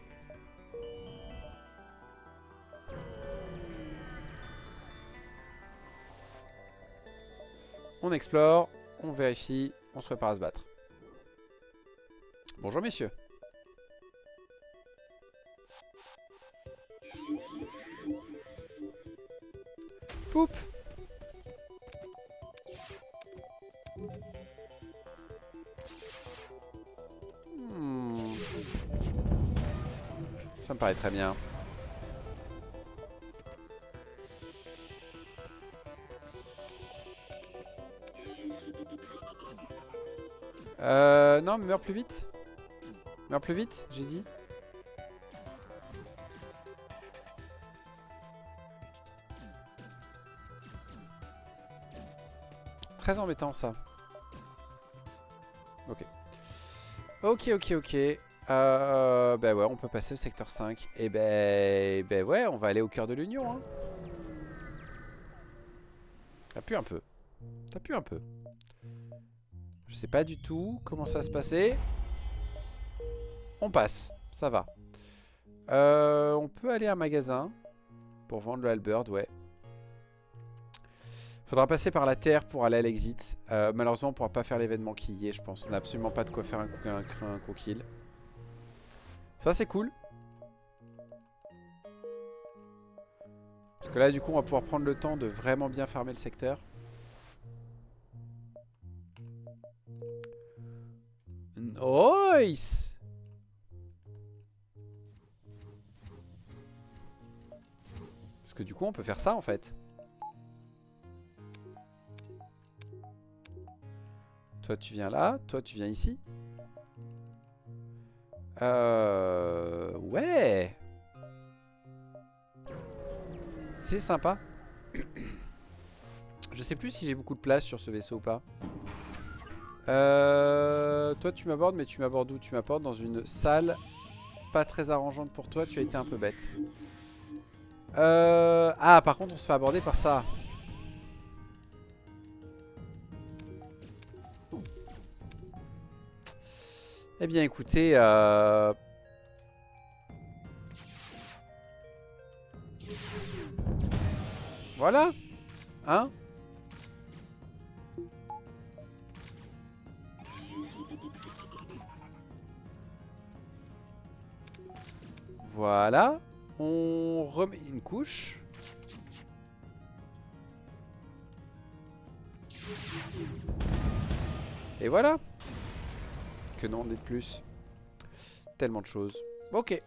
On explore, on vérifie, on se prépare à se battre. Bonjour messieurs. Poup. Ça me paraît très bien. Non, mais meurs plus vite. Meurs plus vite, j'ai dit. Très embêtant ça. Ok. Ok. Bah ouais, on peut passer au secteur 5. Et ben ouais, on va aller au cœur de l'Union. Hein. Ça pue un peu. Ça pue un peu. Je sais pas du tout comment ça va se passer. On passe, ça va. On peut aller à un magasin pour vendre le halberd, ouais. Faudra passer par la terre pour aller à l'exit. Malheureusement, on pourra pas faire l'événement qui y est, je pense. On n'a absolument pas de quoi faire un coup kill. Ça, c'est cool. Parce que là, du coup, on va pouvoir prendre le temps de vraiment bien farmer le secteur. Nice! Parce que du coup, on peut faire ça, en fait. Toi, tu viens là. Toi, tu viens ici. Ouais. C'est sympa. Je sais plus si j'ai beaucoup de place sur ce vaisseau ou pas. Toi, tu m'abordes, mais tu m'abordes où? Tu m'abordes dans une salle pas très arrangeante pour toi. Tu as été un peu bête. Ah, par contre, on se fait aborder par ça. Eh bien, écoutez, voilà. Hein? Voilà. On remet une couche. Et voilà. Que non, de plus. Tellement de choses. Ok.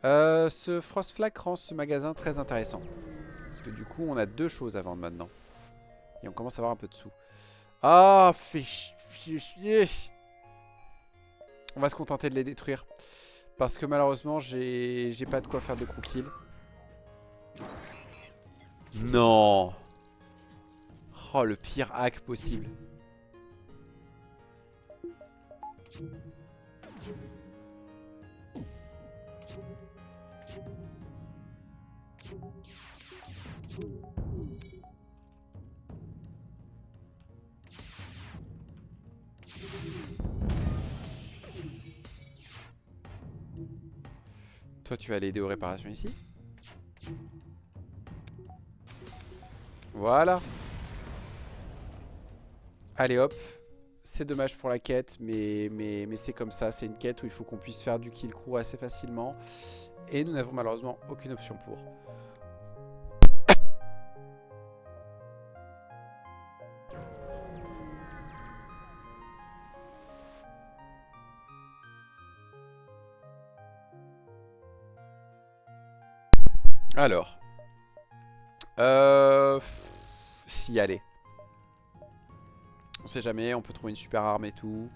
Ce Frost Flag rend ce magasin très intéressant. Parce que du coup, on a 2 choses à vendre maintenant. Et on commence à avoir un peu de sous. Ah, fait chier. On va se contenter de les détruire. Parce que malheureusement, j'ai pas de quoi faire de crew kill. Non. Oh, le pire hack possible. Toi, tu vas aller aider aux réparations ici. Voilà. Allez hop. C'est dommage pour la quête, mais c'est comme ça. C'est une quête où il faut qu'on puisse faire du kill crew assez facilement. Et nous n'avons malheureusement aucune option pour. Alors. Si, allez. On sait jamais, on peut trouver une super arme et tout.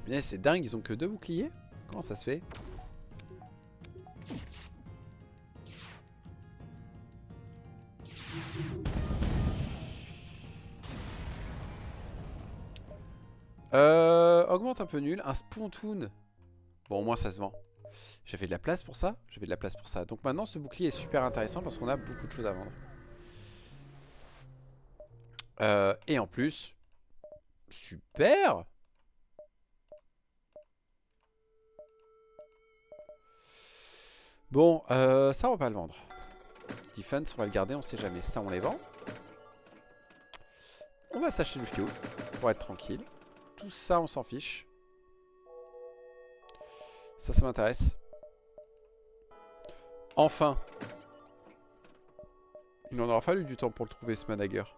Mais c'est dingue, ils ont que 2 boucliers? Comment ça se fait? Augmente un peu nul. Un Spontoon. Bon, au moins ça se vend. J'avais de la place pour ça? J'avais de la place pour ça. Donc maintenant, ce bouclier est super intéressant parce qu'on a beaucoup de choses à vendre. Et en plus... Super! Bon, ça on va pas le vendre. Defense, on va le garder, on sait jamais. Ça, on les vend. On va s'acheter du fuel pour être tranquille. Tout ça, on s'en fiche. Ça m'intéresse. Enfin. Il en aura fallu du temps pour le trouver, ce Manager.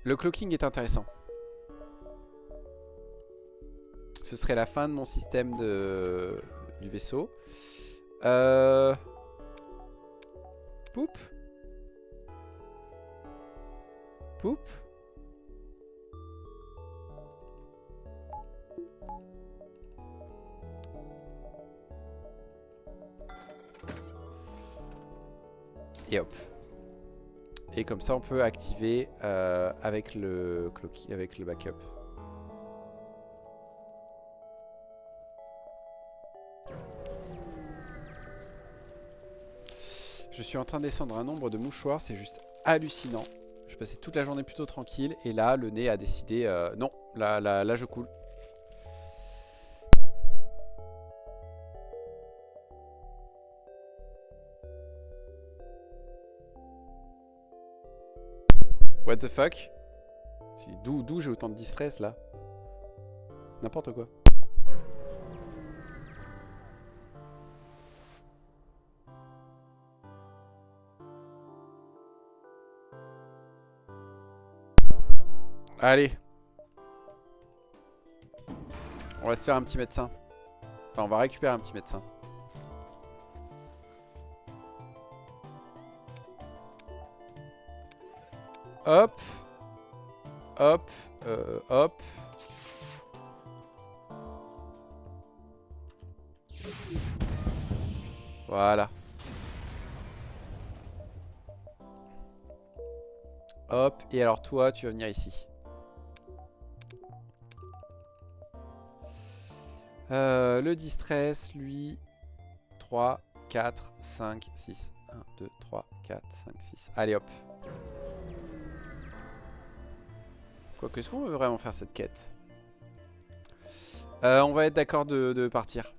Le cloaking est intéressant. Ce serait la fin de mon système du vaisseau. Poup. Poup. Et hop. Et comme ça on peut activer avec le backup. Je suis en train de descendre un nombre de mouchoirs, c'est juste hallucinant. Je passais toute la journée plutôt tranquille et là le nez a décidé non, là je coule. What the fuck? D'où j'ai autant de distress là? N'importe quoi. Allez. On va se faire un petit médecin. Enfin, on va récupérer un petit médecin. Hop. Hop. Hop. Voilà. Hop. Et alors toi, tu vas venir ici. Le distress, lui. 3, 4, 5, 6. 1, 2, 3, 4, 5, 6. Allez hop. Quoique, est-ce qu'on veut vraiment faire cette quête? On va être d'accord de partir.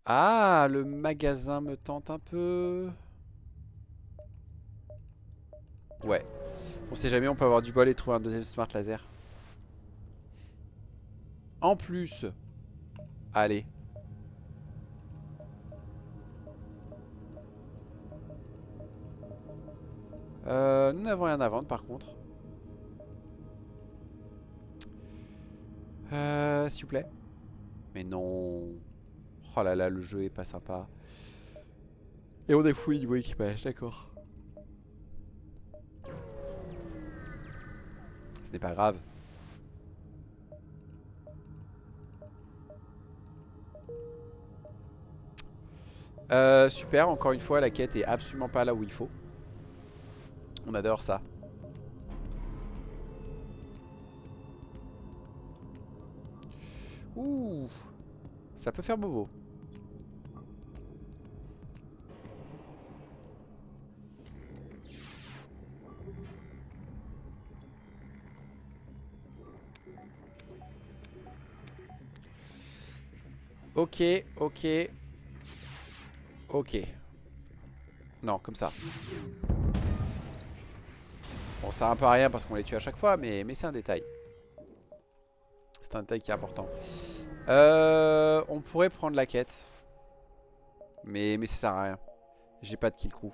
Ah, le magasin me tente un peu. Ouais. On sait jamais, on peut avoir du bol et trouver un deuxième smart laser. En plus. Allez. Nous n'avons rien à vendre par contre. S'il vous plaît. Mais non. Oh là là, le jeu est pas sympa. Et on est fou niveau équipage, d'accord. Ce n'est pas grave. Super, encore une fois, la quête est absolument pas là où il faut. On adore ça. Ouh, ça peut faire bobo. Ok, ok. Ok. Non, comme ça. Bon, ça sert un peu à rien parce qu'on les tue à chaque fois, mais c'est un détail. C'est un détail qui est important. On pourrait prendre la quête. Mais ça sert à rien. J'ai pas de kill crew.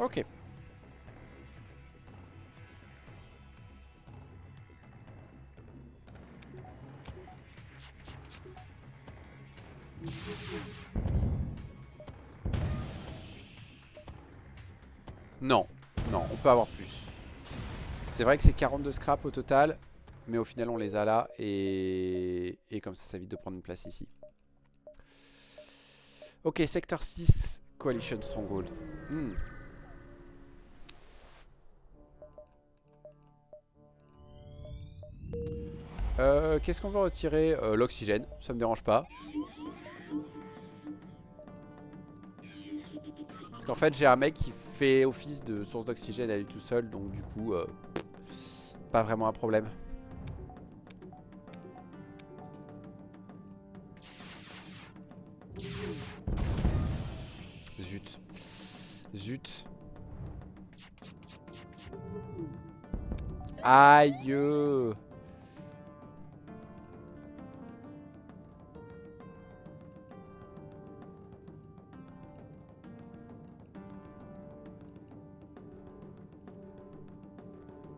Ok. Non, non, on peut avoir plus. C'est vrai que c'est 42 scrap au total, mais au final on les a là et comme ça évite de prendre une place ici. Ok, secteur 6, Coalition Stronghold. Hmm. Qu'est-ce qu'on va retirer? L'oxygène, ça me dérange pas. Parce qu'en fait j'ai un mec qui fait office de source d'oxygène à lui tout seul, donc du coup, pas vraiment un problème. Zut. Zut. Aïe.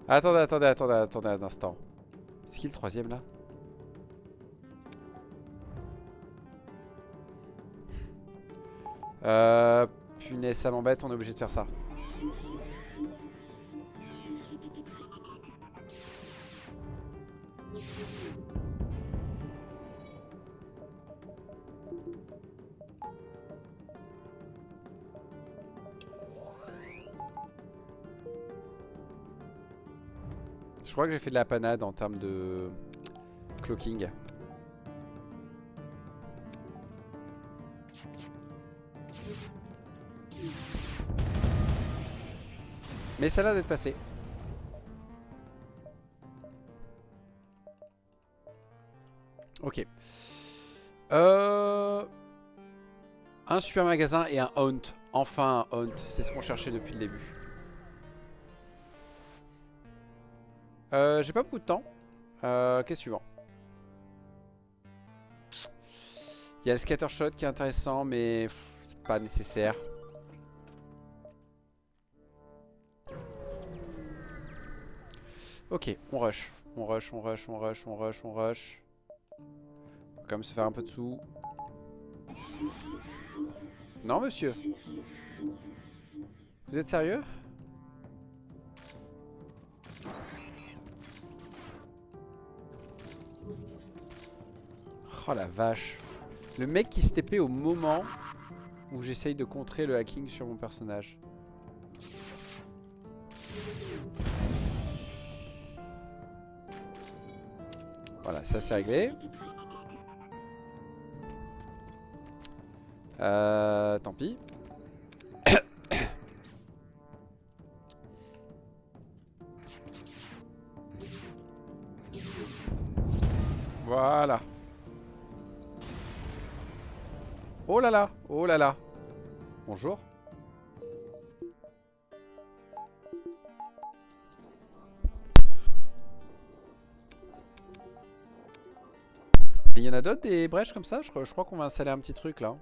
Attendez un instant. C'est qui le troisième là? Punaise, ça m'embête, on est obligé de faire ça. Je crois que j'ai fait de la panade en termes de cloaking. Mais ça a l'air d'être passé. Ok. Un super magasin et un haunt. Enfin un haunt. C'est ce qu'on cherchait depuis le début. J'ai pas beaucoup de temps. Qu'est-ce suivant? Il y a le scattershot qui est intéressant, mais c'est pas nécessaire. Ok, on rush. On rush, on rush, on rush, on rush, on rush. On va quand même se faire un peu de sous. Non, monsieur. Vous êtes sérieux? Oh la vache. Le mec qui se TP au moment où j'essaye de contrer le hacking sur mon personnage. Voilà, ça c'est réglé. Tant pis. Voilà. Oh là là, oh là là. Bonjour. Il y en a d'autres des brèches comme ça? Je crois qu'on va installer un petit truc là.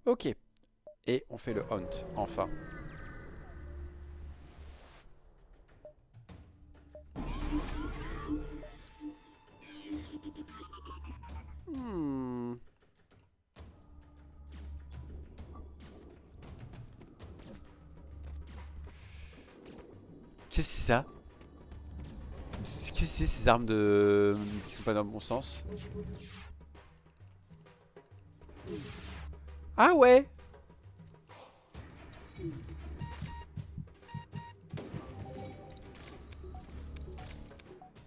Ok. Et on fait le hunt, enfin. Hmm. Qu'est-ce que c'est ça? Qu'est-ce que c'est ces armes de... qui sont pas dans le bon sens? Ah ouais!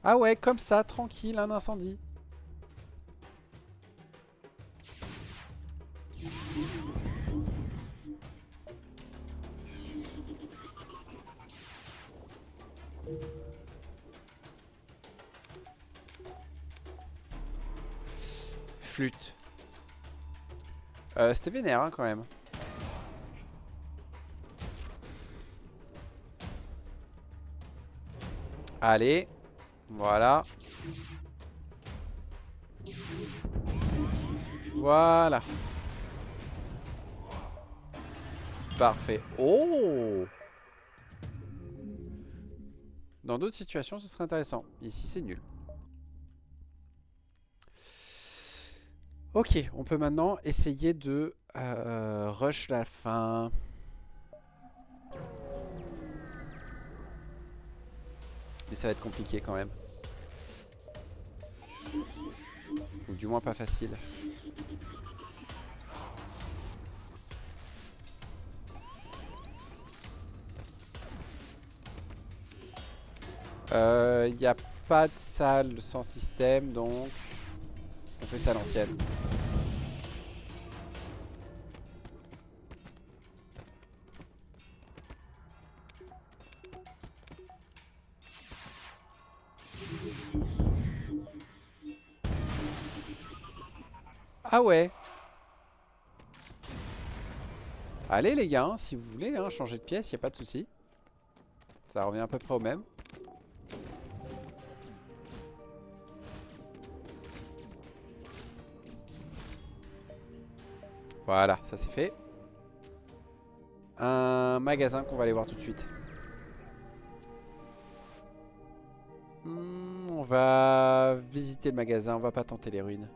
Ah ouais, comme ça, tranquille, un incendie. Flûte. C'était vénère hein, quand même. Allez. Voilà. Voilà. Parfait. Oh! Dans d'autres situations, ce serait intéressant. Ici, c'est nul. Ok, on peut maintenant essayer de rush la fin. Mais ça va être compliqué quand même. Ou du moins pas facile. Il n'y a pas de salle sans système, donc on fait ça à l'ancienne. Ah ouais. Allez les gars, hein, si vous voulez, hein, changer de pièce, il n'y a pas de souci. Ça revient à peu près au même. Voilà, ça c'est fait. Un magasin qu'on va aller voir tout de suite. On va visiter le magasin, on va pas tenter les ruines.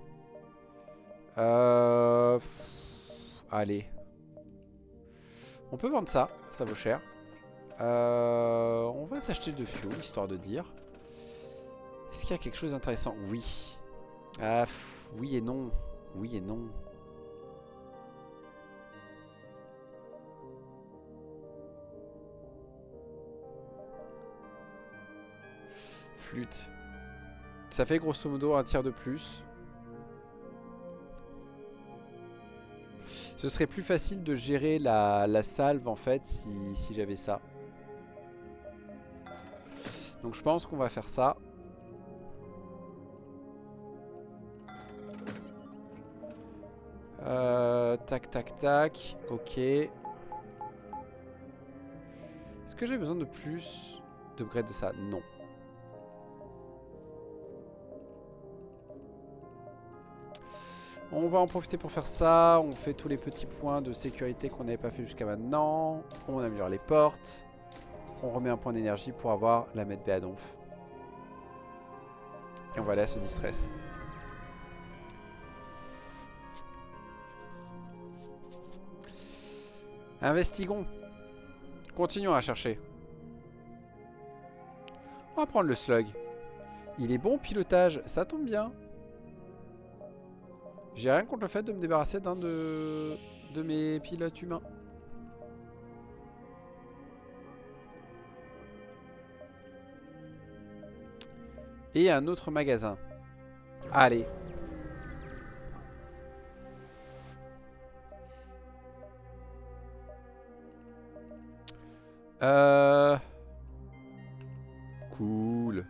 Allez. On peut vendre ça, ça vaut cher. On va s'acheter de fuel, histoire de dire. Est-ce qu'il y a quelque chose d'intéressant? Oui. Oui et non. Oui et non. Flûte. Ça fait grosso modo un tiers de plus. Ce serait plus facile de gérer la salve en fait si j'avais ça. Donc je pense qu'on va faire ça. Tac tac tac. Ok. Est-ce que j'ai besoin de plus d'upgrade de ça? Non. On va en profiter pour faire ça. On fait tous les petits points de sécurité qu'on n'avait pas fait jusqu'à maintenant. On améliore les portes. On remet un point d'énergie pour avoir la Med Béadonf. Et on va aller à ce distress. Investigons. Continuons à chercher. On va prendre le slug. Il est bon pilotage, ça tombe bien. J'ai rien contre le fait de me débarrasser d'un de mes pilotes humains. Et un autre magasin. Allez. Cool.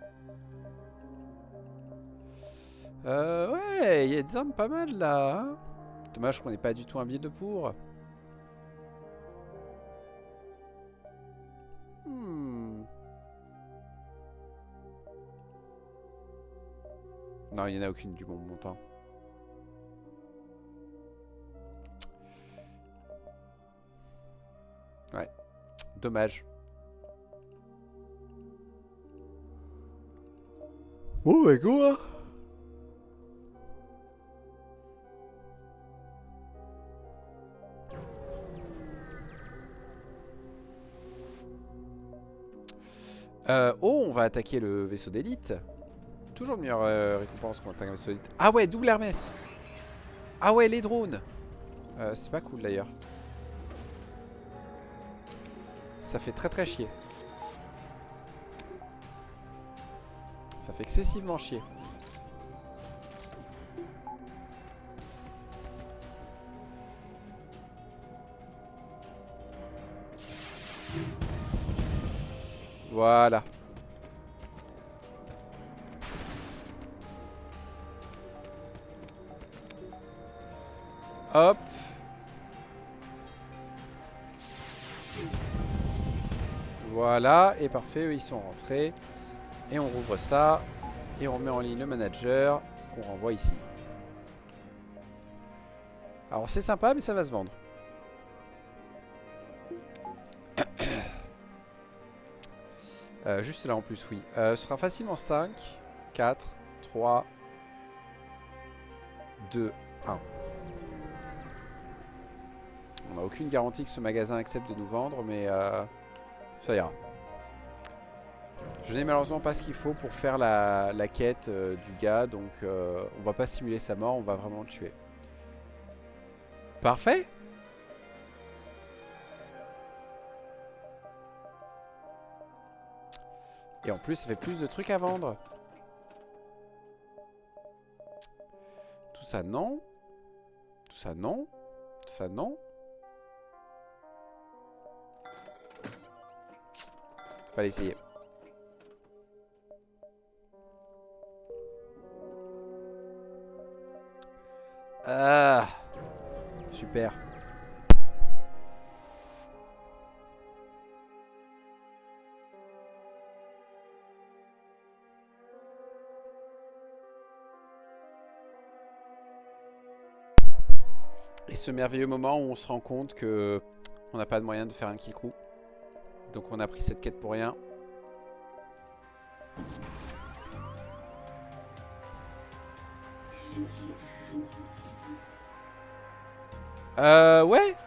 Ouais, il y a des armes pas mal là. Hein. Dommage qu'on n'ait pas du tout un build pour. Non, il n'y en a aucune du bon montant. Ouais, dommage. Oh my god. On va attaquer le vaisseau d'élite. Toujours meilleure récompense quand on attaque un vaisseau d'élite. Ah ouais, double Hermès. Ah ouais, les drones. C'est pas cool d'ailleurs. Ça fait très très chier. Ça fait excessivement chier. Voilà. Hop. Voilà, et parfait, eux ils sont rentrés. Et on rouvre ça. Et on met en ligne le manager qu'on renvoie ici. Alors c'est sympa mais ça va se vendre. Juste là en plus, oui. Ce sera facilement 5, 4, 3, 2, 1. On n'a aucune garantie que ce magasin accepte de nous vendre, mais ça ira. Je n'ai malheureusement pas ce qu'il faut pour faire la quête du gars, donc on va pas simuler sa mort, on va vraiment le tuer. Parfait. Et en plus, ça fait plus de trucs à vendre. Tout ça, non. Tout ça, non. Tout ça, non. Fallait essayer. Ah, super. Et ce merveilleux moment où on se rend compte que on n'a pas de moyen de faire un kill crew. Donc on a pris cette quête pour rien.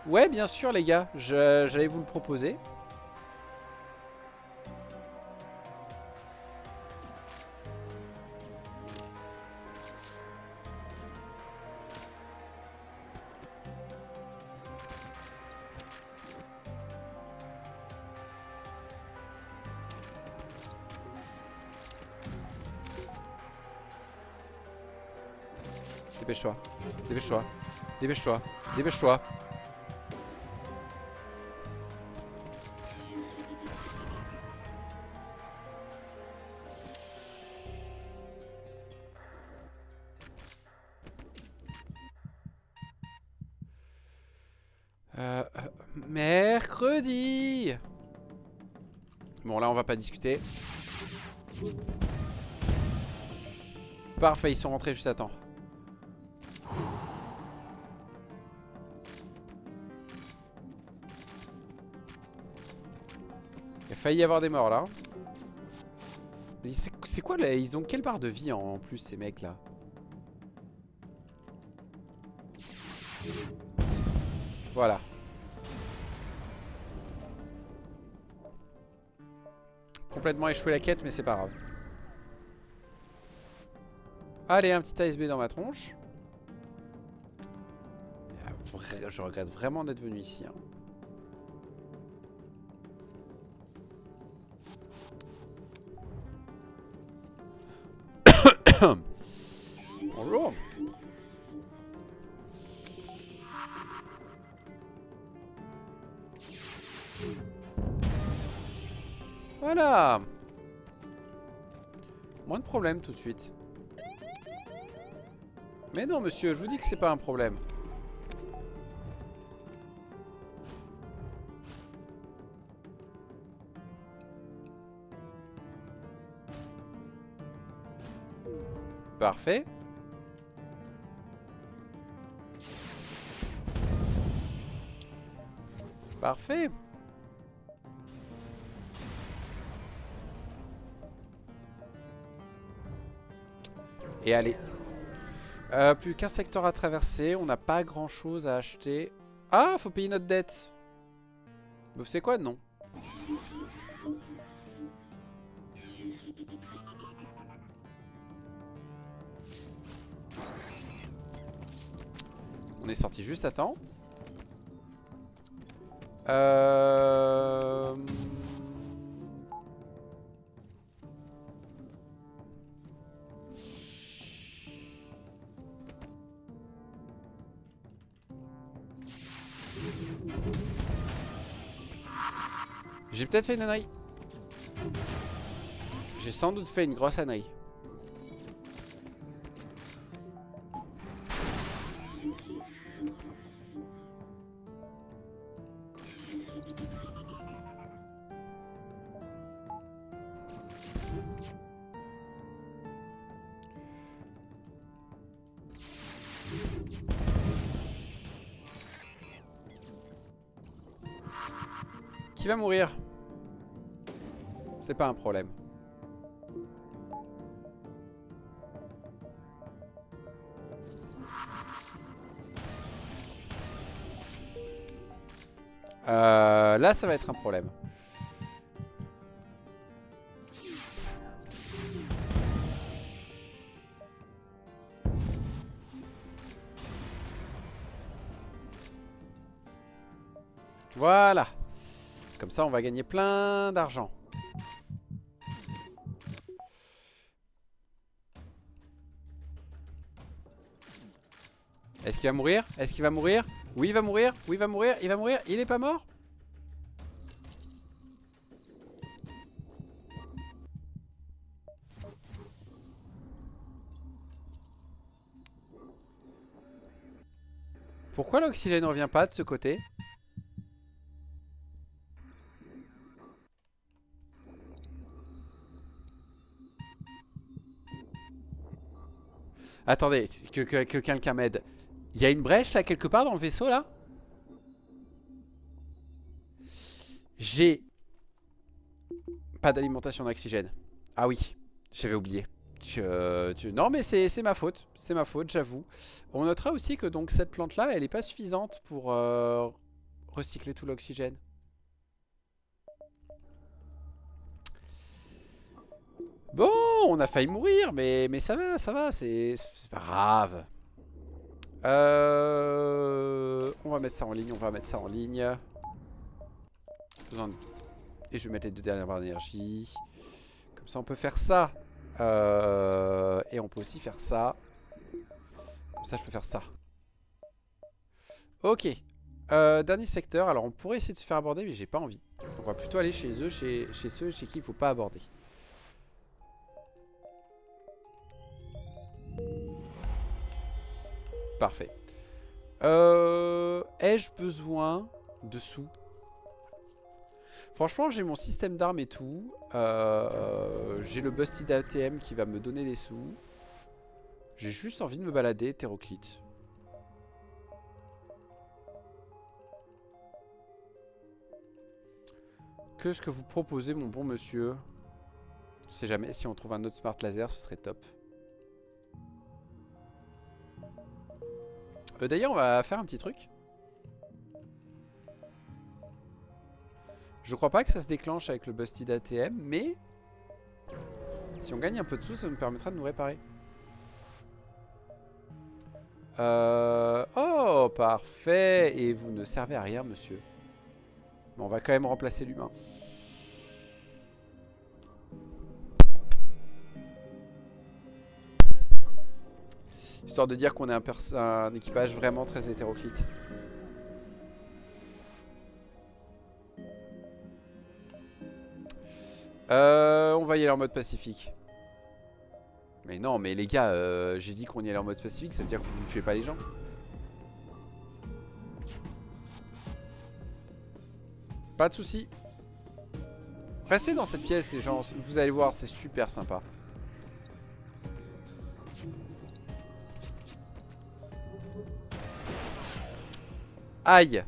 Ouais, bien sûr les gars, j'allais vous le proposer. Dépêche-toi, dépêche-toi, dépêche-toi, dépêche-toi. Mercredi. Bon là on va pas discuter. Parfait, ils sont rentrés juste à temps. Il a failli y avoir des morts là. C'est quoi là? Ils ont quelle barre de vie en plus ces mecs là? Voilà. Complètement échoué la quête mais c'est pas grave. Allez, un petit ASB dans ma tronche. Je regrette vraiment d'être venu ici. Hein. Bonjour. Voilà. Moins de problèmes tout de suite. Mais non monsieur, je vous dis que c'est pas un problème. Parfait. Parfait. Et allez. Plus qu'un secteur à traverser. On n'a pas grand chose à acheter. Ah, faut payer notre dette. Vous savez quoi? Non. On est sorti juste à temps. J'ai peut-être fait une ânerie. J'ai sans doute fait une grosse ânerie. Qui va mourir? C'est pas un problème. Là, ça va être un problème. Voilà. Comme ça, on va gagner plein d'argent. Est-ce qu'il va mourir? Est-ce qu'il va mourir? Oui, il va mourir. Oui, il va mourir. Il va mourir. Il est pas mort? Pourquoi l'oxygène ne revient pas de ce côté? Attendez, que quelqu'un m'aide. Il y a une brèche là quelque part dans le vaisseau là? J'ai pas d'alimentation d'oxygène. Ah oui, j'avais oublié. Non mais c'est ma faute. C'est ma faute, j'avoue. On notera aussi que donc cette plante là, elle est pas suffisante pour recycler tout l'oxygène. Bon, on a failli mourir, mais ça va, c'est pas grave. On va mettre ça en ligne, on va mettre ça en ligne. Et je vais mettre les 2 dernières barres d'énergie. Comme ça, on peut faire ça. Et on peut aussi faire ça. Comme ça, je peux faire ça. Ok. Dernier secteur. Alors, on pourrait essayer de se faire aborder, mais j'ai pas envie. Donc, on va plutôt aller chez eux, chez ceux chez qui il faut pas aborder. Parfait. Ai-je besoin de sous? Franchement, j'ai mon système d'armes et tout. J'ai le Busted ATM qui va me donner des sous. J'ai juste envie de me balader, hétéroclite. Qu'est-ce que vous proposez, mon bon monsieur? Je sais jamais, si on trouve un autre smart laser, ce serait top. D'ailleurs, on va faire un petit truc. Je crois pas que ça se déclenche avec le Busted ATM, mais si on gagne un peu de sous, ça nous permettra de nous réparer. Oh, parfait. Et vous ne servez à rien, monsieur. Mais on va quand même remplacer l'humain. Histoire de dire qu'on est un équipage vraiment très hétéroclite. On va y aller en mode pacifique. Mais non, mais les gars, j'ai dit qu'on y allait en mode pacifique, ça veut dire que vous tuez pas les gens. Pas de soucis. Restez dans cette pièce, les gens. Vous allez voir, c'est super sympa. Aïe.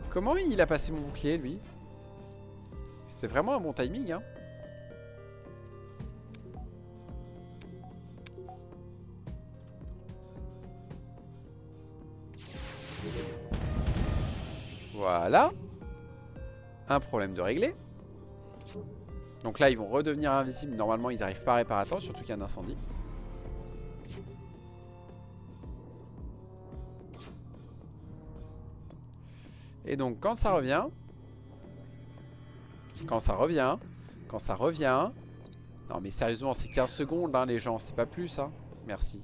Comment il a passé mon bouclier, lui? C'était vraiment un bon timing, hein. Voilà. Un problème de réglé. Donc là, ils vont redevenir invisibles. Normalement, ils n'arrivent pas à réparer à temps, surtout qu'il y a un incendie. Et donc, quand ça revient... Quand ça revient... Quand ça revient... Non, mais sérieusement, c'est 15 secondes, hein, les gens. C'est pas plus, hein. Merci.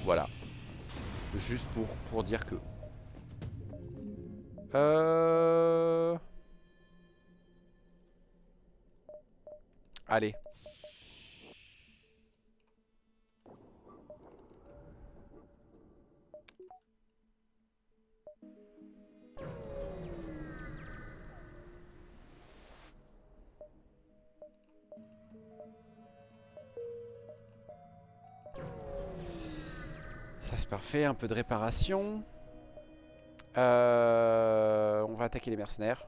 Voilà. Juste pour dire que... Allez. Ça c'est parfait, un peu de réparation. On va attaquer les mercenaires.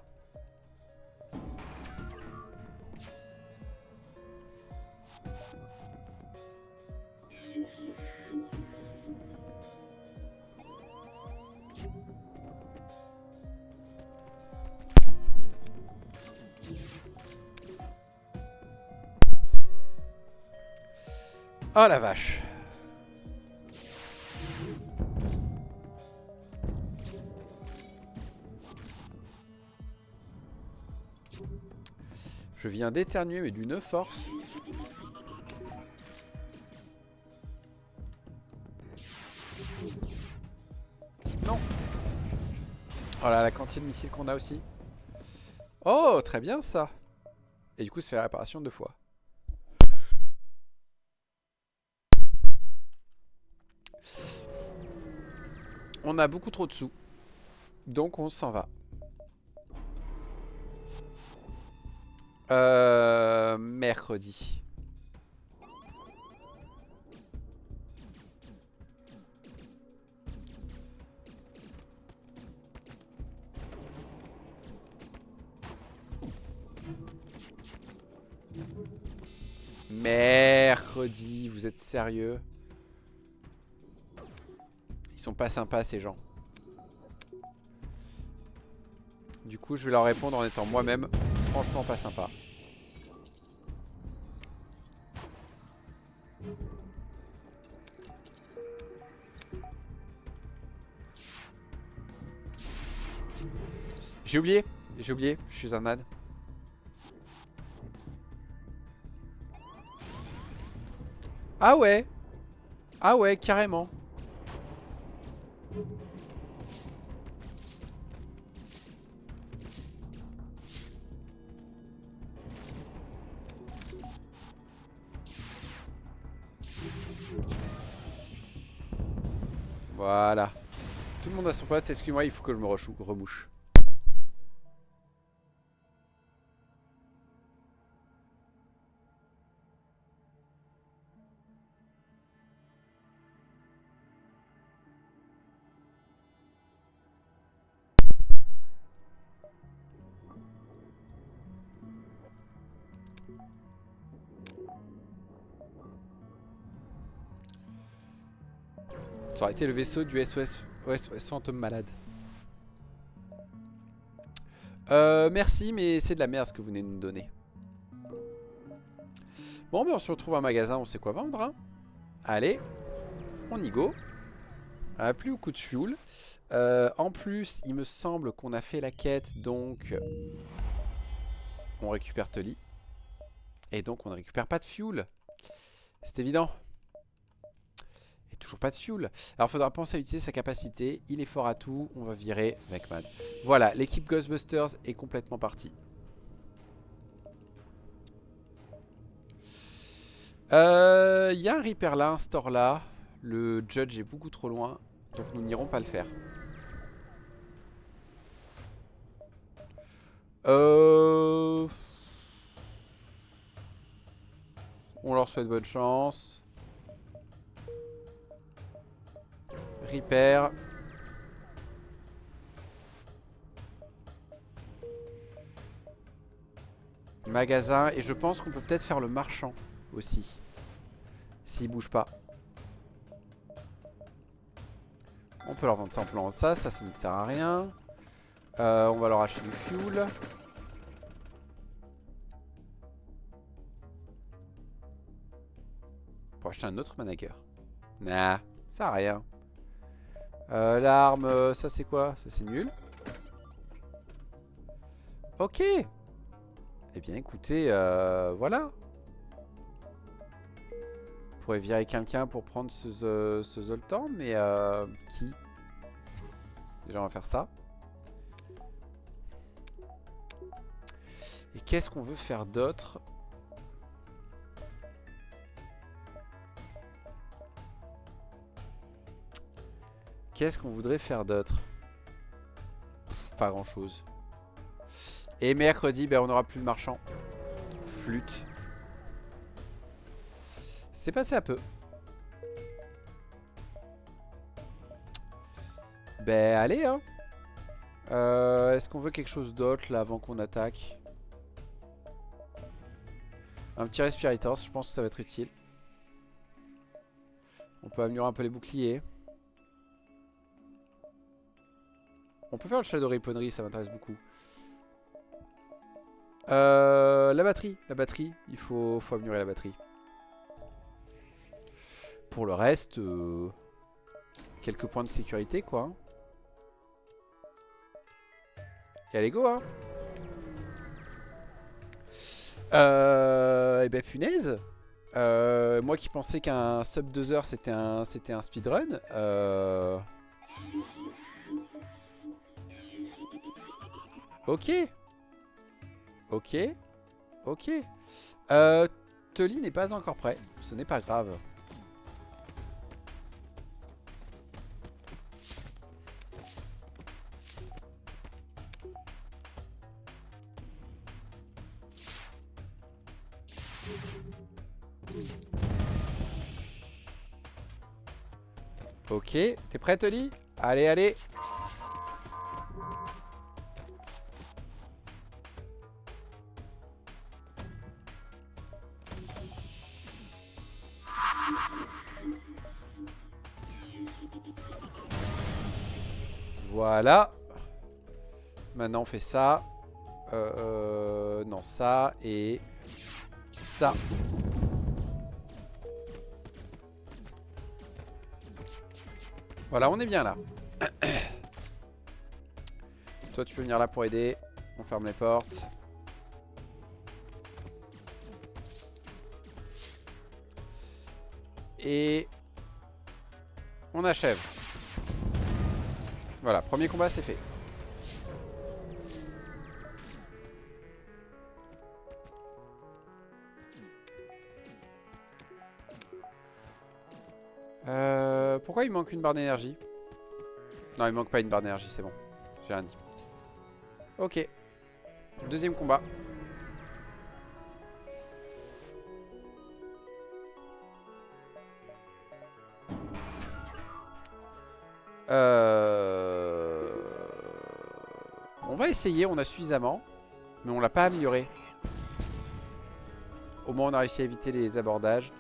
Oh la vache. Je viens d'éternuer mais d'une force. Non. Oh là, la quantité de missiles qu'on a aussi. Oh, très bien ça. Et du coup, ça fait la réparation 2 fois. On a beaucoup trop de sous. Donc on s'en va. Mercredi. Mercredi, vous êtes sérieux? Ils sont pas sympas ces gens. Du coup, je vais leur répondre en étant moi-même franchement pas sympa. J'ai oublié, je suis un âne. Ah ouais, carrément. Voilà. Tout le monde a son poste, excuse-moi, il faut que je me remouche. Ça aurait été le vaisseau du SOS Fantôme Malade. Merci, mais c'est de la merde ce que vous venez de nous donner. Bon, ben on se retrouve à un magasin, on sait quoi vendre. Hein. Allez, on y go. Plus au coup de fuel. En plus, il me semble qu'on a fait la quête, donc on récupère Tully. Et donc on ne récupère pas de fuel. C'est évident. Et toujours pas de fuel. Alors il faudra penser à utiliser sa capacité. Il est fort à tout. On va virer Vecman. Voilà, l'équipe Ghostbusters est complètement partie. Il y a un Reaper là, un store là. Le Judge est beaucoup trop loin. Donc nous n'irons pas le faire. On leur souhaite bonne chance. Reaper. Magasin. Et je pense qu'on peut peut-être faire le marchand aussi. S'il bouge pas. On peut leur vendre ça, on peut leur vendre ça. Ça ne sert à rien. On va leur acheter du fuel. Pour acheter un autre manager. Nah, ça sert à rien. L'arme, ça c'est quoi? Ça c'est nul. Ok. Eh bien écoutez, voilà. On pourrait virer quelqu'un pour prendre ce Zoltan, mais qui? Déjà on va faire ça. Et qu'est-ce qu'on veut faire d'autre? Qu'est-ce qu'on voudrait faire d'autre? Pas grand chose. Et mercredi, ben, on n'aura plus de marchand. Flûte. C'est passé à peu. Ben allez hein. Est-ce qu'on veut quelque chose d'autre là avant qu'on attaque? Un petit Respirators, je pense que ça va être utile. On peut améliorer un peu les boucliers. On peut faire le Shadow Ripponnerie, ça m'intéresse beaucoup. La batterie, il faut améliorer la batterie. Pour le reste, quelques points de sécurité quoi. Hein. Et allez go hein. Et ben punaise. Moi qui pensais qu'un sub 2 heures c'était un speedrun. Ok. Ok. Ok. Tully n'est pas encore prêt. Ce n'est pas grave. Ok, t'es prêt Tully? Allez, allez. Voilà. Maintenant on fait ça. Non, ça et ça. Voilà, on est bien là. Toi, tu peux venir là pour aider. On ferme les portes. Et on achève. Voilà, premier combat, c'est fait. Pourquoi il manque une barre d'énergie? Non, il manque pas une barre d'énergie, c'est bon. J'ai rien dit. Ok. Deuxième combat. On va essayer, on a suffisamment. Mais on l'a pas amélioré. Au moins on a réussi à éviter les abordages.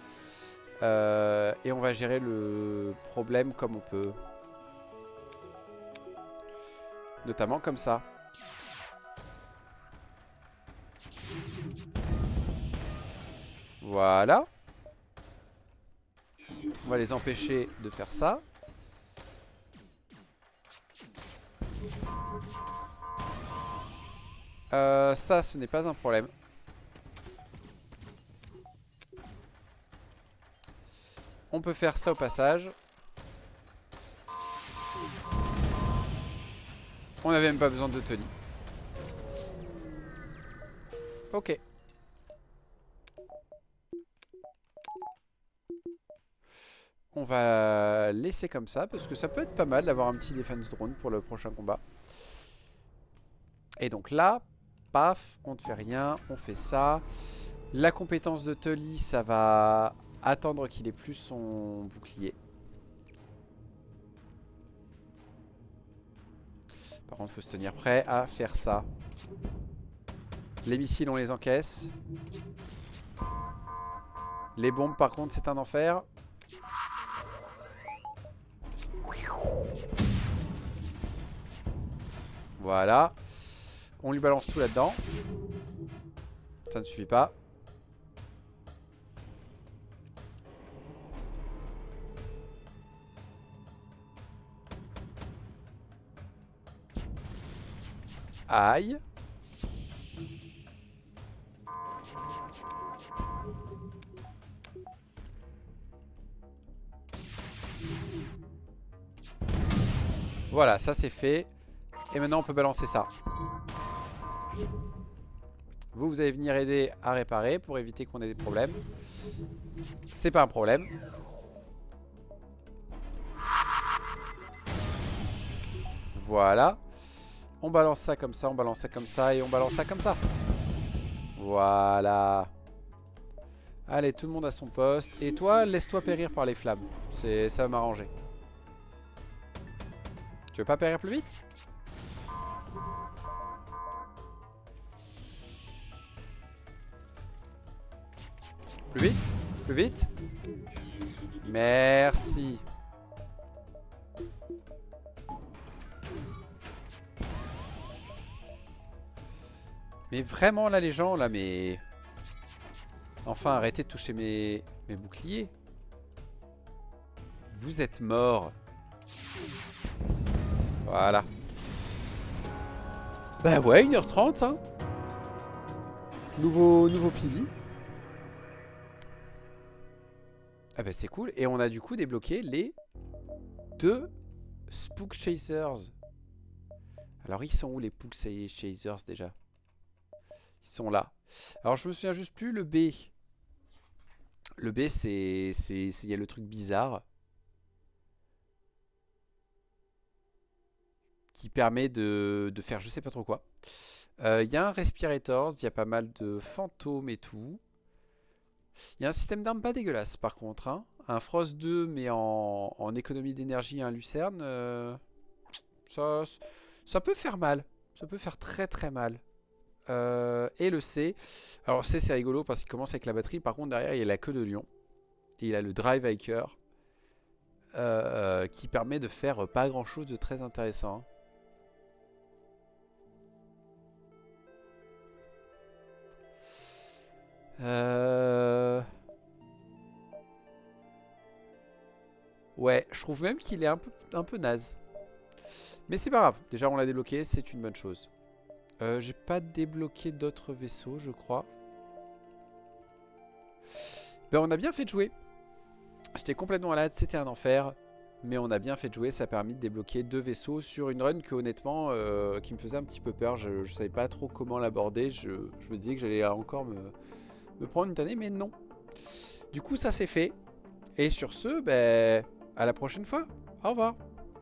Et on va gérer le problème comme on peut. Notamment comme ça. Voilà. On va les empêcher de faire ça. Ça, ce n'est pas un problème. On peut faire ça au passage. On n'avait même pas besoin de Tony. Ok. On va laisser comme ça parce que ça peut être pas mal d'avoir un petit defense drone pour le prochain combat. Et donc là, paf, on ne fait rien, on fait ça. La compétence de Tully, ça va attendre qu'il ait plus son bouclier. Par contre, il faut se tenir prêt à faire ça. Les missiles, on les encaisse. Les bombes, par contre, c'est un enfer. Voilà. On lui balance tout là-dedans. Ça ne suffit pas. Aïe. Voilà, ça c'est fait. Et maintenant on peut balancer ça. Vous allez venir aider à réparer pour éviter qu'on ait des problèmes. C'est pas un problème. Voilà. On balance ça comme ça, on balance ça comme ça et on balance ça comme ça. Voilà. Allez, tout le monde à son poste. Et toi, laisse-toi périr par les flammes. Ça va m'arranger. Tu veux pas périr plus vite? Plus vite? Plus vite? Merci. Mais vraiment là les gens là, mais... Enfin arrêtez de toucher mes boucliers. Vous êtes morts. Voilà. Bah ouais, 1h30 hein. Nouveau pili. Ah bah c'est cool. Et on a du coup débloqué les 2 Spook Chasers. Alors ils sont où les Spook Chasers déjà? Ils sont là. Alors je me souviens juste plus, le B. Le B c'est... Il y a le truc bizarre. Qui permet de faire je sais pas trop quoi. Il y a un Respirators, il y a pas mal de fantômes et tout. Il y a un système d'armes pas dégueulasse par contre. Hein. Un Frost 2 mais en économie d'énergie, un Lucerne. Ça peut faire mal. Ça peut faire très très mal. Et le C. Alors C c'est rigolo parce qu'il commence avec la batterie. Par contre derrière il y a la queue de lion. Et il a le Drive Hiker. Qui permet de faire pas grand chose de très intéressant. Ouais, je trouve même qu'il est un peu naze. Mais c'est pas grave, déjà on l'a débloqué, c'est une bonne chose. J'ai pas débloqué d'autres vaisseaux, je crois. Ben on a bien fait de jouer. J'étais complètement malade, c'était un enfer. Mais on a bien fait de jouer, ça a permis de débloquer 2 vaisseaux sur une run que honnêtement, qui me faisait un petit peu peur. Je savais pas trop comment l'aborder, je me disais que j'allais encore me prendre une tannée, mais non. Du coup ça c'est fait. Et sur ce, ben, à la prochaine fois. Au revoir.